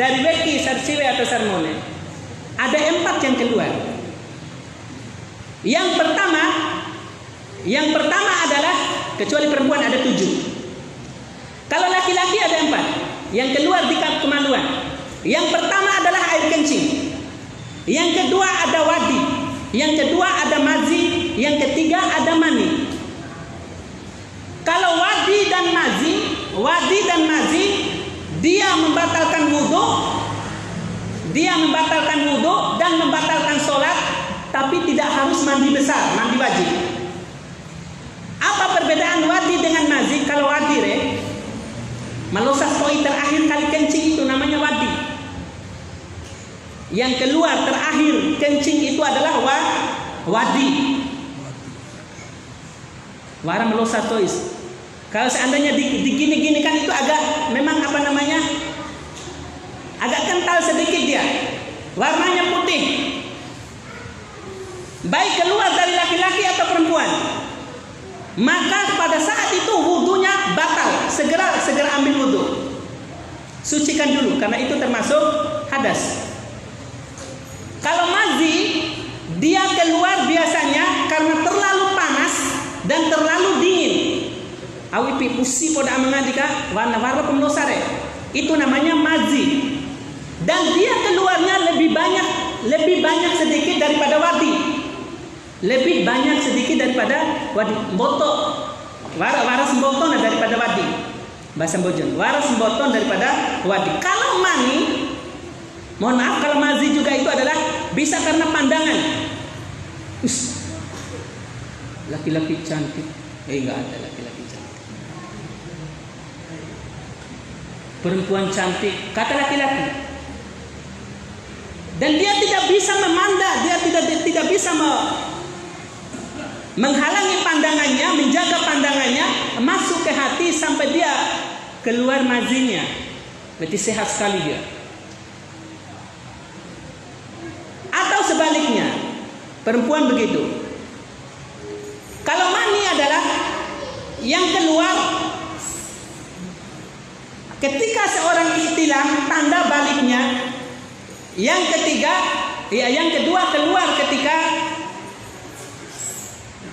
dari beki sarsiwe atau sarmone, ada 4 yang keluar. Yang pertama adalah, kecuali perempuan ada 7. Kalau laki-laki ada 4 yang keluar di kemaluan. Yang pertama adalah air kencing. Yang kedua ada wadi. Yang kedua ada mazi. Yang ketiga ada mani. Kalau wadi dan mazi, dia membatalkan wudu, dan membatalkan sholat, tapi tidak harus mandi besar, mandi wajib. Apa perbedaan wadi dengan mazi? Kalau wadi malosas koi terakhir terakhir kali kencing itu namanya wadi. Yang keluar terakhir kencing itu adalah wadi. Wara melosa tois. Kalau seandainya digini-gini kan itu agak memang apa namanya? Agak kental sedikit dia. Warnanya putih. Baik keluar dari laki-laki atau perempuan. Maka pada saat itu wudunya batal. Segera ambil wudu. Sucikan dulu karena itu termasuk hadas. Kalau mazi dia keluar biasanya karena terlalu panas dan terlalu dingin. Awipi usi poda mengadika warna-warna pemlosare. Itu namanya mazi. Dan dia keluarnya lebih banyak sedikit daripada wadi. Lebih banyak sedikit daripada wadi. Mboto. Waras mboto daripada wadi. Bahasa Bojon. Waras mboto daripada wadi. Kalau mani, mohon maaf kalau mazi juga itu adalah bisa karena pandangan. Laki-laki cantik. Enggak ada laki-laki cantik. Perempuan cantik, kata laki-laki. Dan dia tidak bisa memandang, dia tidak bisa menghalangi pandangannya, menjaga pandangannya masuk ke hati sampai dia keluar mazinya. Berarti sehat sekali dia. Atau sebaliknya, perempuan begitu. Kalau mani adalah yang keluar ketika seorang ihtilam, tanda baliknya. Yang kedua keluar ketika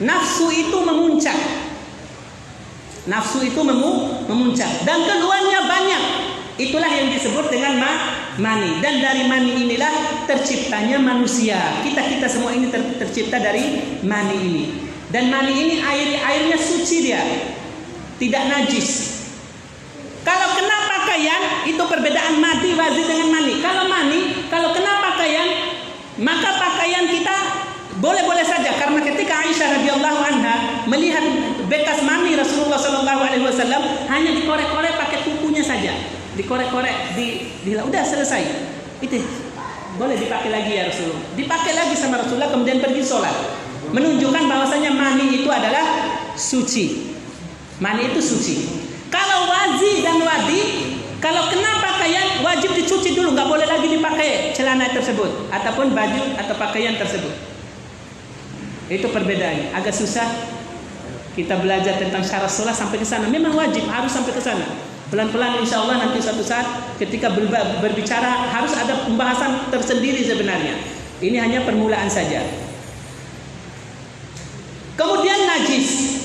nafsu itu memuncak. Nafsu itu memuncak dan keluarnya banyak. Itulah yang disebut dengan mani. Dan dari mani inilah terciptanya manusia. Kita semua ini tercipta dari mani ini. Dan mani ini airnya suci dia, tidak najis. Kalau kena pakaian, itu perbedaan madi wazi dengan mani. Kalau kena pakaian, maka pakaian kita boleh-boleh saja. Karena ketika Aisyah radhiyallahu anha melihat bekas mani Rasulullah sallallahu alaihi wasallam, hanya dikorek-korek pakai kukunya saja. Dikorek-korek, udah selesai. Itu boleh dipakai lagi ya Rasulullah. Dipakai lagi sama Rasulullah kemudian pergi sholat. Menunjukkan bahwasanya mani itu adalah suci. Mani itu suci. Kalau wazi dan wadi, kalau kena pakaian wajib dicuci dulu, nggak boleh lagi dipakai celana tersebut ataupun baju atau pakaian tersebut. Itu perbedaannya. Agak susah kita belajar tentang syarat sholat sampai ke sana. Memang wajib harus sampai ke sana. Pelan-pelan insya Allah nanti suatu saat ketika berbicara harus ada pembahasan tersendiri sebenarnya. Ini hanya permulaan saja. Kemudian najis.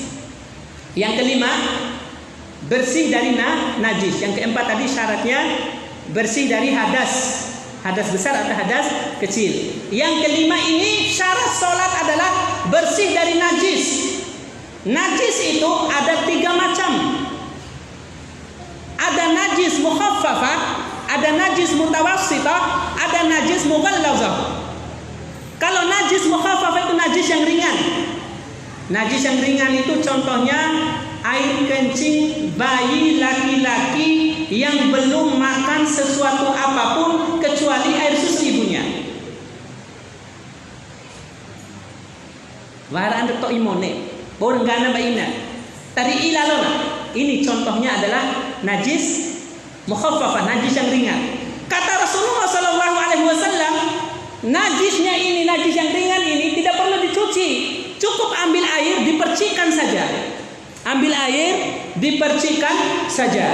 Yang kelima, bersih dari najis. Yang keempat tadi syaratnya bersih dari hadas besar atau hadas kecil. Yang kelima ini syarat sholat adalah bersih dari najis. Najis itu ada 3 macam. Ada najis mukhaffafah, ada najis mutawassithah, ada najis mughallazah. Kalau najis mukhaffafah itu najis yang ringan. Najis yang ringan itu contohnya air kencing bayi laki-laki yang belum makan sesuatu apapun kecuali air susu ibunya. Wara anda to imone, borengana baina. Tadi ilalona. Ini contohnya adalah najis mukhaffafah, najis yang ringan. Kata Rasulullah sallallahu alaihi wasallam, najisnya ini, najis yang ringan ini tidak perlu dicuci. Cukup ambil air, dipercikkan saja. Ambil air, dipercikkan saja.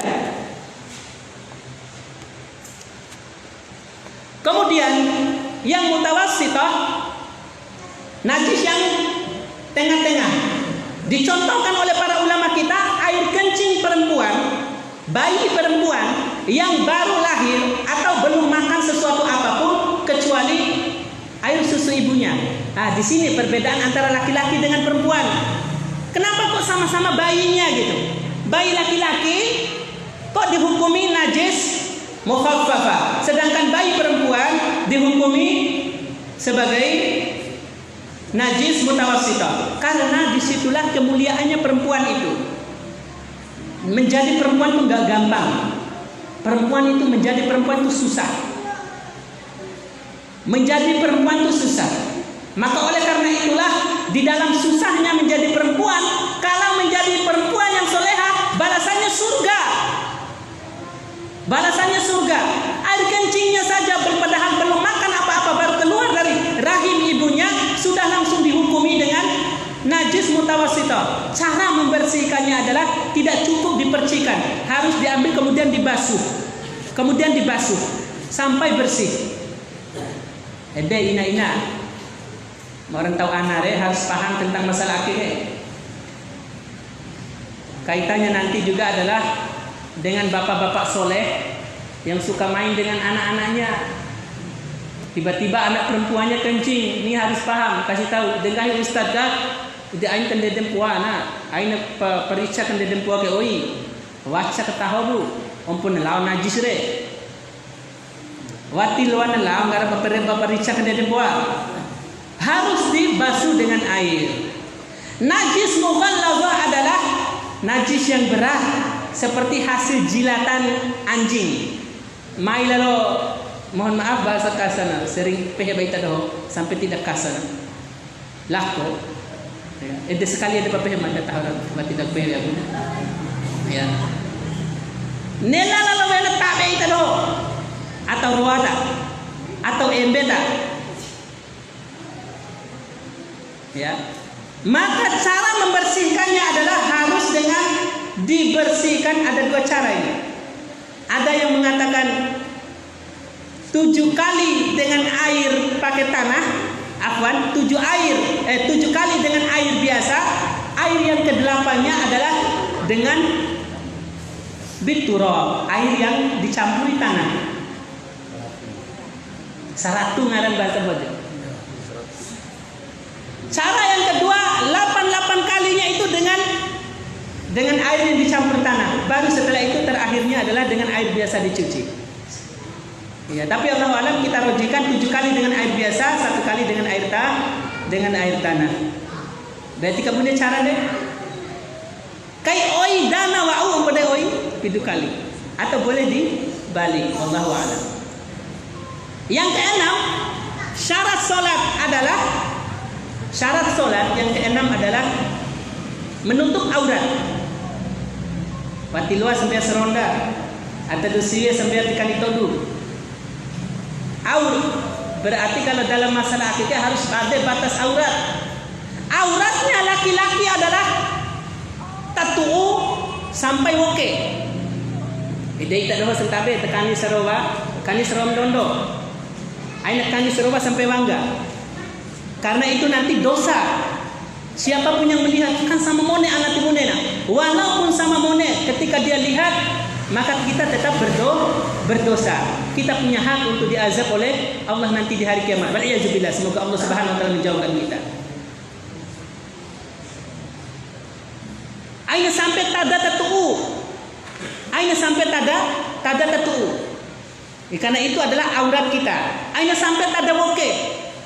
Kemudian yang mutawassithah, najis yang tengah-tengah. Dicontohkan oleh para ulama kita, air kencing perempuan, bayi perempuan yang baru lahir atau belum makan sesuatu apapun kecuali air susu ibunya. Nah, di sini perbedaan antara laki-laki dengan perempuan. Kenapa kok sama-sama bayinya gitu? Bayi laki-laki kok dihukumi najis mukhaffafah, sedangkan bayi perempuan dihukumi sebagai najis mutawassithah. Karena disitulah kemuliaannya perempuan itu. Menjadi perempuan itu nggak gampang. Perempuan itu menjadi perempuan itu susah. Menjadi perempuan itu susah. Maka oleh karena itulah di dalam susahnya menjadi perempuan, kalau menjadi perempuan yang soleha, balasannya surga. Balasannya surga. Air kencingnya saja padahal belum makan apa-apa baru keluar dari rahim ibunya sudah langsung dihukumi dengan najis mutawassithah. Cara membersihkannya adalah tidak cukup dipercikan, harus diambil kemudian dibasuh. Kemudian dibasuh sampai bersih. Ina. Orang tahu anare harus paham tentang masalah akikah. Kaitannya nanti juga adalah dengan bapak-bapak soleh yang suka main dengan anak-anaknya. Tiba-tiba anak perempuannya kencing, ini harus paham, kasih tahu. Dengar ustaz dah, dia ain kan dedem puan, ain periksa kan dedem puan ke oi. Waca ketahu bu, ompun lawan najis re. Wati luan lawan gara periksa kan dedem puan. Harus dibasuh dengan air. Najis mughallazah adalah najis yang berat, seperti hasil jilatan anjing. Mai lalu, mohon maaf bahasa kasar, sering pehebaita doh sampai tidak kasar. Lako, ya. Sekali ada apa mana tahu tidak peheb aku. Ya. Nela lalu wena tabeita doh atau ruada atau embeta. Ya. Maka cara membersihkannya adalah harus dengan dibersihkan. Ada dua cara ini. Ada yang mengatakan 7 kali dengan air pakai tanah, 7 kali dengan air biasa. Air yang ke-8-nya adalah dengan biturab, air yang dicampuri tanah. Saratu ngaran bahasa Bojo. Cara yang kedua, 8 kalinya itu dengan air yang dicampur tanah. Baru setelah itu terakhirnya adalah dengan air biasa dicuci. Ya, tapi Allah alam kita rojikan 7 kali dengan air biasa, 1 kali dengan air tanah. Berarti kemudian cara deh. Kai oi dana wa'u pada oi 7 kali. Atau boleh dibalik. Wallahu alam. Yang keenam, syarat solat yang keenam adalah menutup aurat. Pati luas sampai seronda atau dusiwe sampai tikani todu. Berarti kalau dalam masalah akikah harus ada batas aurat. Auratnya laki-laki adalah tatu sampai woke. Idai tak doh sentabe tekani serom dondo. Aina kani seroba sampai wangga. Karena itu nanti dosa. Siapapun yang melihat kan sama mone anak timune na. Walaupun sama mone ketika dia lihat maka kita tetap berdosa. Kita punya hak untuk diazab oleh Allah nanti di hari kiamat. Waliyazubillah. Semoga Allah Subhanahu wa taala menjauhkan kita. Aina sampai tada tatu. Karena itu adalah aurat kita. Aina sampai tada woke.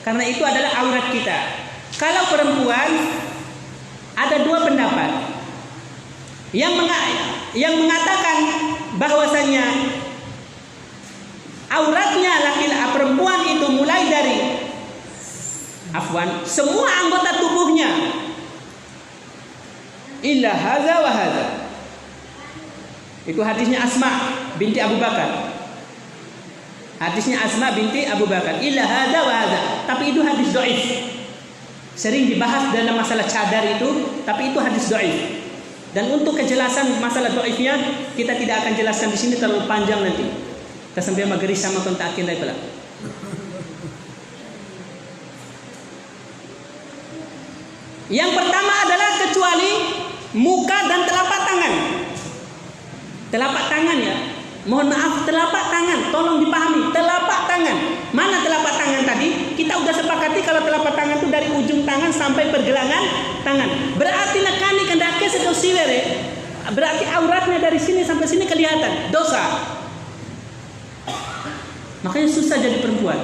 Karena itu adalah aurat kita. Kalau perempuan ada 2 pendapat. Yang mengatakan bahwasanya auratnya laki-laki perempuan itu mulai dari semua anggota tubuhnya illa hadza wa hadza. Itu hadisnya Asma binti Abu Bakar. Illa hadza wa hadza. Tapi itu hadis dhaif. Sering dibahas dalam masalah cadar itu, tapi itu hadis dhaif. Dan untuk kejelasan masalah dhaifnya kita tidak akan jelaskan di sini, terlalu panjang nanti. Kita sampai magari sama kontakin lagi pula. Yang pertama adalah kecuali muka dan telapak tangan. Telapak tangan ya. Mohon maaf, telapak tangan. Tolong dipahami, telapak tangan. Mana telapak tangan tadi? Kita udah sepakati kalau telapak tangan itu dari ujung tangan sampai pergelangan tangan. Berarti nekani kendake atau silere. Berarti auratnya dari sini sampai sini kelihatan. Dosa. Makanya susah jadi perempuan.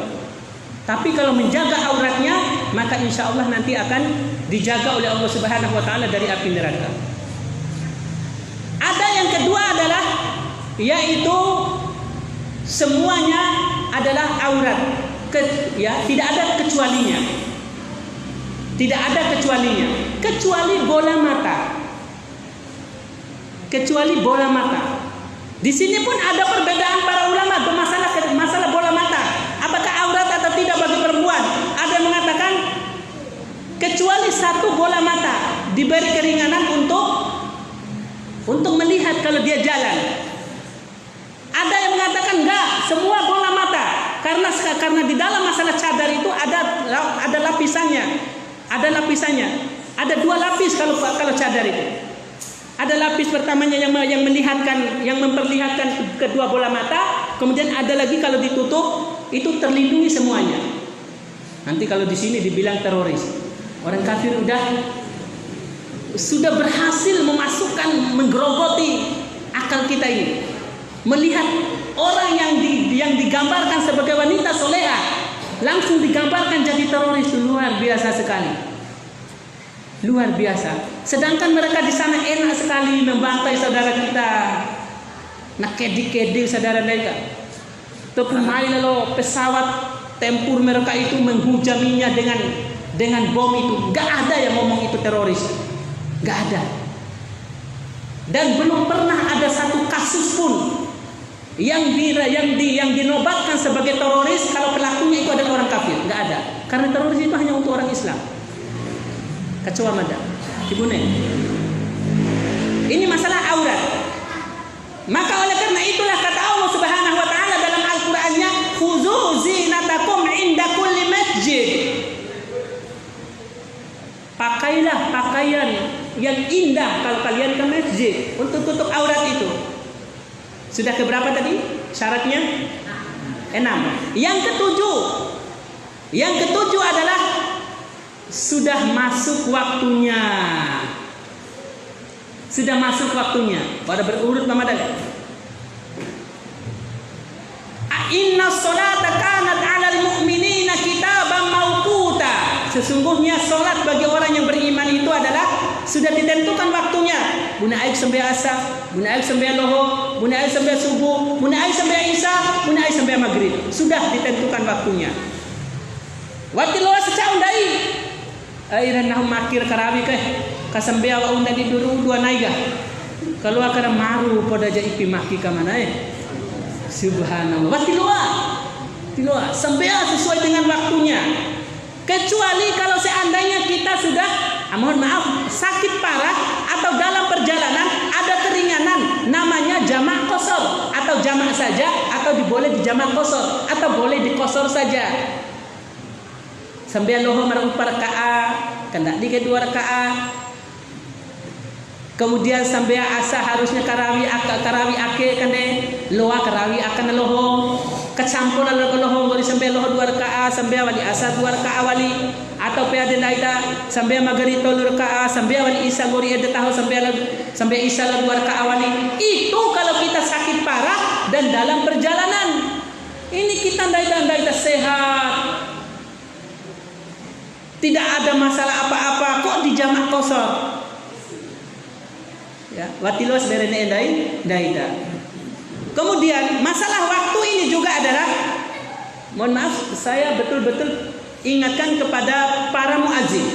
Tapi kalau menjaga auratnya, maka insya Allah nanti akan dijaga oleh Allah Subhanahu wa taala dari api neraka. Ada yang kedua adalah yaitu Semuanya adalah aurat. Tidak ada kecualinya. Tidak ada kecualinya. Kecuali bola mata. Kecuali bola mata. Di sini pun ada perbedaan para ulama masalah bola mata. Apakah aurat atau tidak bagi perempuan? Ada yang mengatakan kecuali satu bola mata diberi keringanan untuk melihat kalau dia jalan. Ada yang mengatakan enggak, semua bola mata. Karena di dalam masalah cadar itu ada lapisannya. Ada lapisannya. Ada 2 lapis kalau cadar itu. Ada lapis pertamanya yang memperlihatkan kedua bola mata, kemudian ada lagi kalau ditutup itu terlindungi semuanya. Nanti kalau di sini dibilang teroris, orang kafir sudah berhasil menggerogoti akal kita ini. Melihat orang yang digambarkan sebagai wanita soleha langsung digambarkan jadi teroris, luar biasa sekali. Luar biasa. Sedangkan mereka di sana enak sekali membantai saudara kita. Nak kedi saudara mereka. Tepung main lalu pesawat tempur mereka itu menghujaminya dengan bom itu. Gak ada yang ngomong itu teroris. Gak ada. Dan belum pernah ada satu kasus pun yang dinobatkan sebagai teroris kalau pelakunya itu adalah orang kafir. Gak ada. Karena teroris itu hanya untuk orang Islam. Kecuali mada, ibu nih. Ini masalah aurat. Maka oleh karena itulah kata Allah Subhanahu wa taala dalam Al-Qur'annya, "Khudzu zinatakum 'inda kulli masjid." Pakailah pakaian yang indah kalau kalian ke masjid untuk tutup aurat itu. Sudah keberapa tadi? Syaratnya 6. Yang ketujuh adalah sudah masuk waktunya. Sudah masuk waktunya. Pada berurut Muhammad. Inna sholata kanat 'alal mu'minina kitaban mawquta. Sesungguhnya salat bagi orang yang beriman itu adalah sudah ditentukan waktunya. Buna aik sampai asar, buna aik sampai lohor, buna aik sampai subuh, buna aik sampai isya, buna aik sampai maghrib. Sudah ditentukan waktunya. Waktu lo secaun dai. Airan nahum makir karawi kasambea wa unda di duru dua naiga. Kalau akan maru pada jaipi maki kamana Subhanallah. Tiloa sambea sesuai dengan waktunya. Kecuali kalau seandainya kita sudah mohon maaf sakit parah atau dalam perjalanan ada keringanan namanya jamak qasar atau jamak saja atau boleh di jamak qasar atau boleh di qasar saja. Sambil lohor marang 4 rakaat, kendak di 2 rakaat. Kemudian sambil asa harusnya karawi ake kene loa karawi akan lohor. Kecampur lohor gori sambil lohor 2 rakaat, sambil wali asa 2 rakaat wali atau pe ada naida sambil maghrib 3 rakaat, sambil wali isya gori ada tahu sambil isya 2 rakaat wali. Itu kalau kita sakit parah dan dalam perjalanan. Ini kita naida sehat. Tidak ada masalah apa-apa kok di jamak qasar. Ya, watilos berene daida. Kemudian masalah waktu ini juga adalah, mohon maaf saya betul-betul ingatkan kepada para muazzin.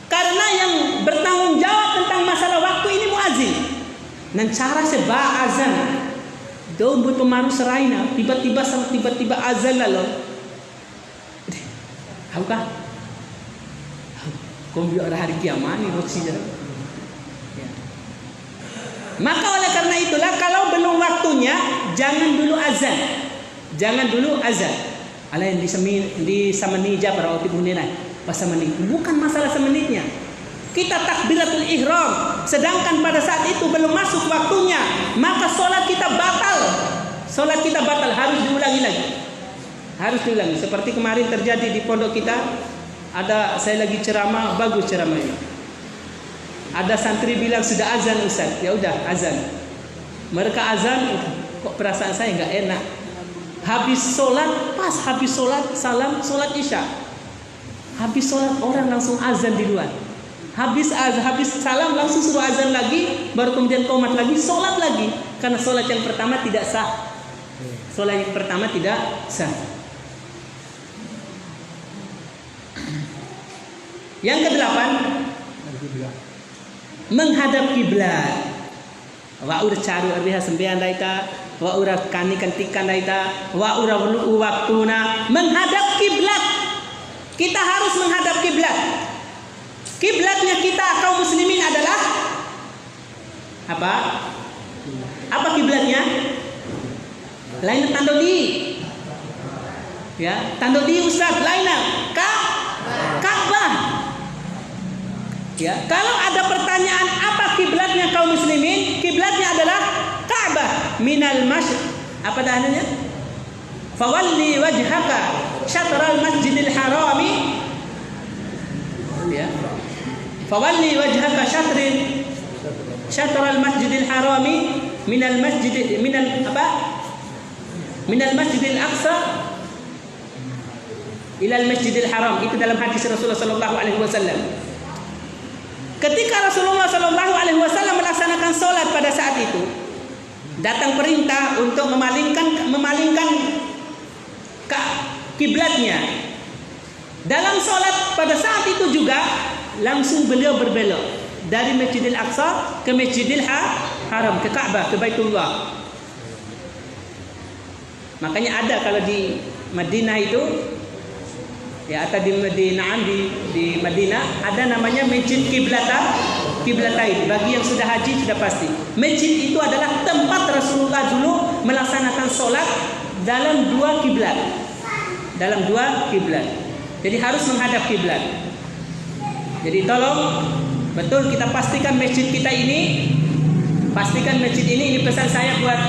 Karena yang bertanggung jawab tentang masalah waktu ini muazzin. Dan cara seba azan. Do buat pemaru seraina tiba-tiba azan lalu. Haukah? Kombi orang hari kiamat ni roksinya. Ya. Maka oleh karena itulah kalau belum waktunya jangan dulu azan. Jangan dulu azan. Ala yang di samanija para otib hunena pas samanij. Bukan masalah semenitnya. Kita takbiratul ihram sedangkan pada saat itu belum masuk waktunya, maka salat kita batal. Salat kita batal, harus diulangi lagi. Harus diulangi. Seperti kemarin terjadi di pondok kita. Ada saya lagi ceramah, bagus ceramahnya. Ada santri bilang sudah azan Ustaz. Ya udah azan. Mereka azan, kok perasaan saya nggak enak. Habis sholat, pas habis sholat salam sholat isya. Habis sholat orang langsung azan di luar. Habis salam langsung suruh azan lagi, baru kemudian qomat lagi, sholat lagi. Karena sholat yang pertama tidak sah. Sholat yang pertama tidak sah. Yang kedelapan, menghadap kiblat. Wa ura caru arbiha sembilan daita, wa ura kani kantikan daita, wa ura wulu waktuna. Menghadap kiblat. Kita harus menghadap kiblat. Kiblatnya kita kaum muslimin adalah apa? Apa kiblatnya? Lain tandodi. Ya, tandodi Ustaz, lainnya Ka'bah. Ya, kalau ada pertanyaan apa kiblatnya kaum muslimin, kiblatnya adalah Ka'bah minal masyriq. Apa dahannya? Fawalli wajhaka syatral masjidil harami. Ya. Fawalli wajhaka syatral masjidil harami minal masjidil aqsa ilal masjidil haram. Itu dalam hadis Rasulullah sallallahu alaihi wasallam. Ketika Rasulullah sallallahu alaihi wasallam melaksanakan salat pada saat itu, datang perintah untuk memalingkan kiblatnya. Dalam salat pada saat itu juga langsung beliau berbelok dari Masjidil Aqsa ke Masjidil Haram, ke Ka'bah, ke Baitullah. Makanya ada kalau di Madinah itu, ya, atau di Madinah ada namanya Masjid Qiblatain. Bagi yang sudah haji sudah pasti. Masjid itu adalah tempat Rasulullah dulu melaksanakan sholat dalam dua kiblat. Jadi harus menghadap kiblat. Jadi tolong betul kita pastikan masjid kita ini, ini pesan saya buat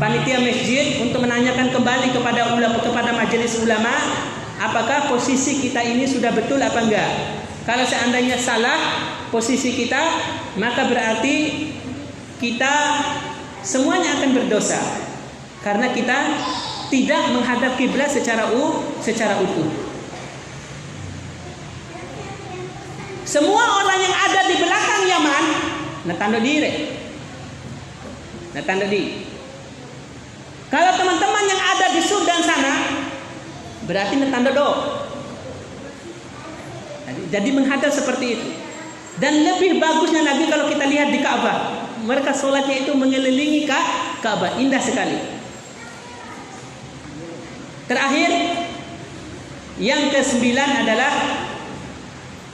panitia masjid untuk menanyakan kembali kepada majelis ulama, apakah posisi kita ini sudah betul apa enggak. Kalau seandainya salah posisi kita, maka berarti kita semuanya akan berdosa karena kita tidak menghadap kiblat secara utuh. Semua orang yang ada di belakang Yaman natando diri. Kalau teman-teman yang ada di Sudan sana berarti natando do. Jadi menghadap seperti itu. Dan lebih bagusnya lagi kalau kita lihat di Ka'bah, mereka sholatnya itu mengelilingi Ka'bah, indah sekali. Terakhir, yang ke-9 adalah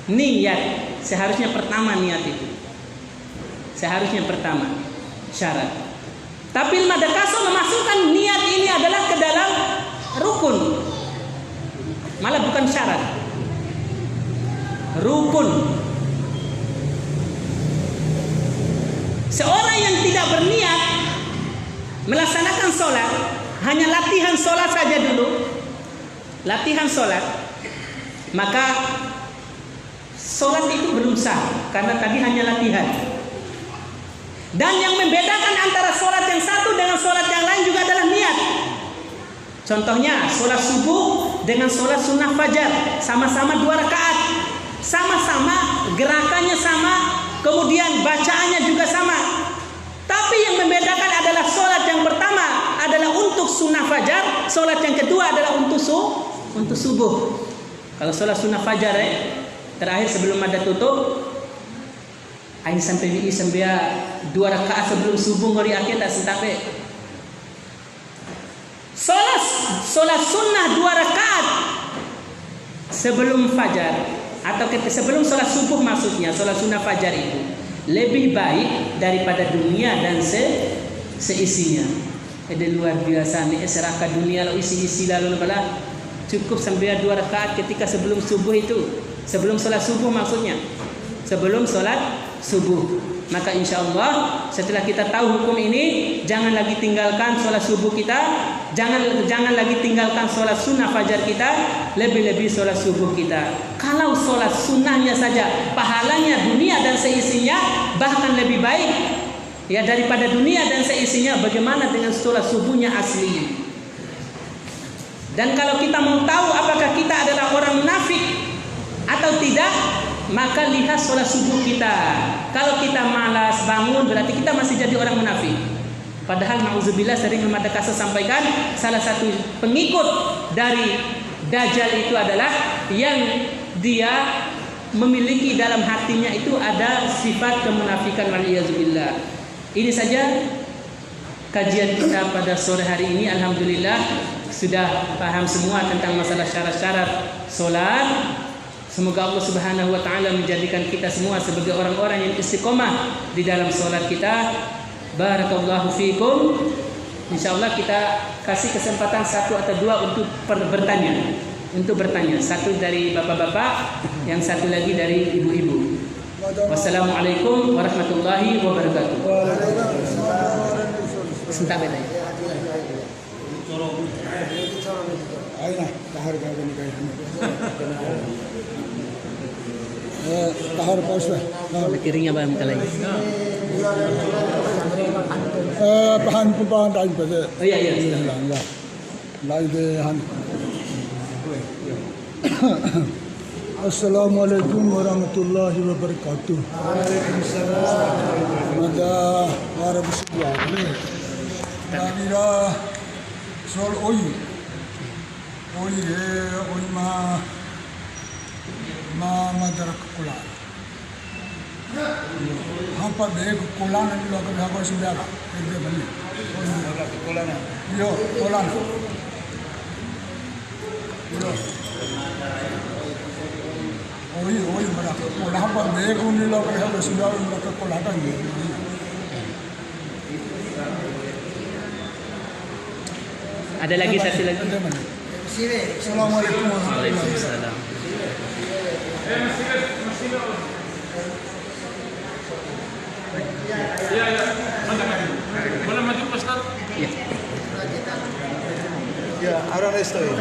niat. Seharusnya pertama niat itu. Syarat. Tapi Madakaso memasukkan niat ini adalah ke dalam rukun. Malah bukan syarat. Rukun. Seorang yang tidak berniat melaksanakan sholat, hanya latihan sholat saja dulu, maka sholat itu belum sah karena tadi hanya latihan. Dan yang membedakan antara sholat yang satu dengan sholat yang lain juga adalah niat. Contohnya sholat subuh dengan sholat sunnah fajar, sama-sama 2 rakaat, sama-sama gerakannya sama, kemudian bacaannya juga sama. Tapi yang membedakan adalah sholat yang pertama adalah untuk sunnah fajar, sholat yang kedua adalah untuk subuh. Kalau sholat sunnah fajar terakhir sebelum ada tutup, ain sampai 2 rakaat sebelum subuh ngori akhir tak sampai. Sholat sunnah 2 rakaat sebelum fajar atau sebelum sholat subuh, maksudnya sholat sunnah fajar itu lebih baik daripada dunia dan seisinya. Ada luar biasa nih seraka dunia lo isi lalu bala cukup sampai 2 rakaat ketika sebelum subuh itu, sebelum sholat subuh maksudnya, sebelum sholat subuh. Maka insya Allah setelah kita tahu hukum ini, jangan lagi tinggalkan sholat subuh kita, jangan lagi tinggalkan sholat sunnah fajar kita, lebih-lebih sholat subuh kita. Kalau sholat sunnahnya saja pahalanya dunia dan seisinya bahkan lebih baik ya daripada dunia dan seisinya, bagaimana dengan sholat subuhnya asli? Dan kalau kita mau tahu apakah kita adalah orang munafik atau tidak, maka lihat sholat subuh kita. Kalau kita malas bangun berarti kita masih jadi orang munafik. Padahal nauzubillah sering Muhammad Kasar sampaikan salah satu pengikut dari Dajjal itu adalah yang dia memiliki dalam hatinya itu ada sifat kemunafikan, waliyadzubillah. Ini saja kajian kita pada sore hari ini. Alhamdulillah sudah paham semua tentang masalah syarat-syarat solat. Semoga Allah Subhanahu wa taala menjadikan kita semua sebagai orang-orang yang istiqomah di dalam solat kita. Barakallahu fikum. Insyaallah kita kasih kesempatan satu atau dua untuk bertanya. Satu dari bapak-bapak, yang satu lagi dari ibu-ibu. Wassalamualaikum warahmatullahi wabarakatuh. Sebentar beda. Tahar pauslah. Kiringnya bang kalai. Pahan pembahan lain pada. Oh iya. Lain dehan. Assalamualaikum warahmatullahi wabarakatuh. Mada warab sebuah. Namira sol oi madarak kulan. Hampa beg kulan ni logo hago sudara. Ede bali. Kulan. Yo kulan. Yo. Oi madak. Kulan hampa beg ni logo hago sudara logo kulan kan. Ada lagi satu lagi. Assalamualaikum warahmatullahi wabarakatuh. Waalaikumsalam. Ya. Boleh maju Ustaz? Ya. Ya, ahora estoy.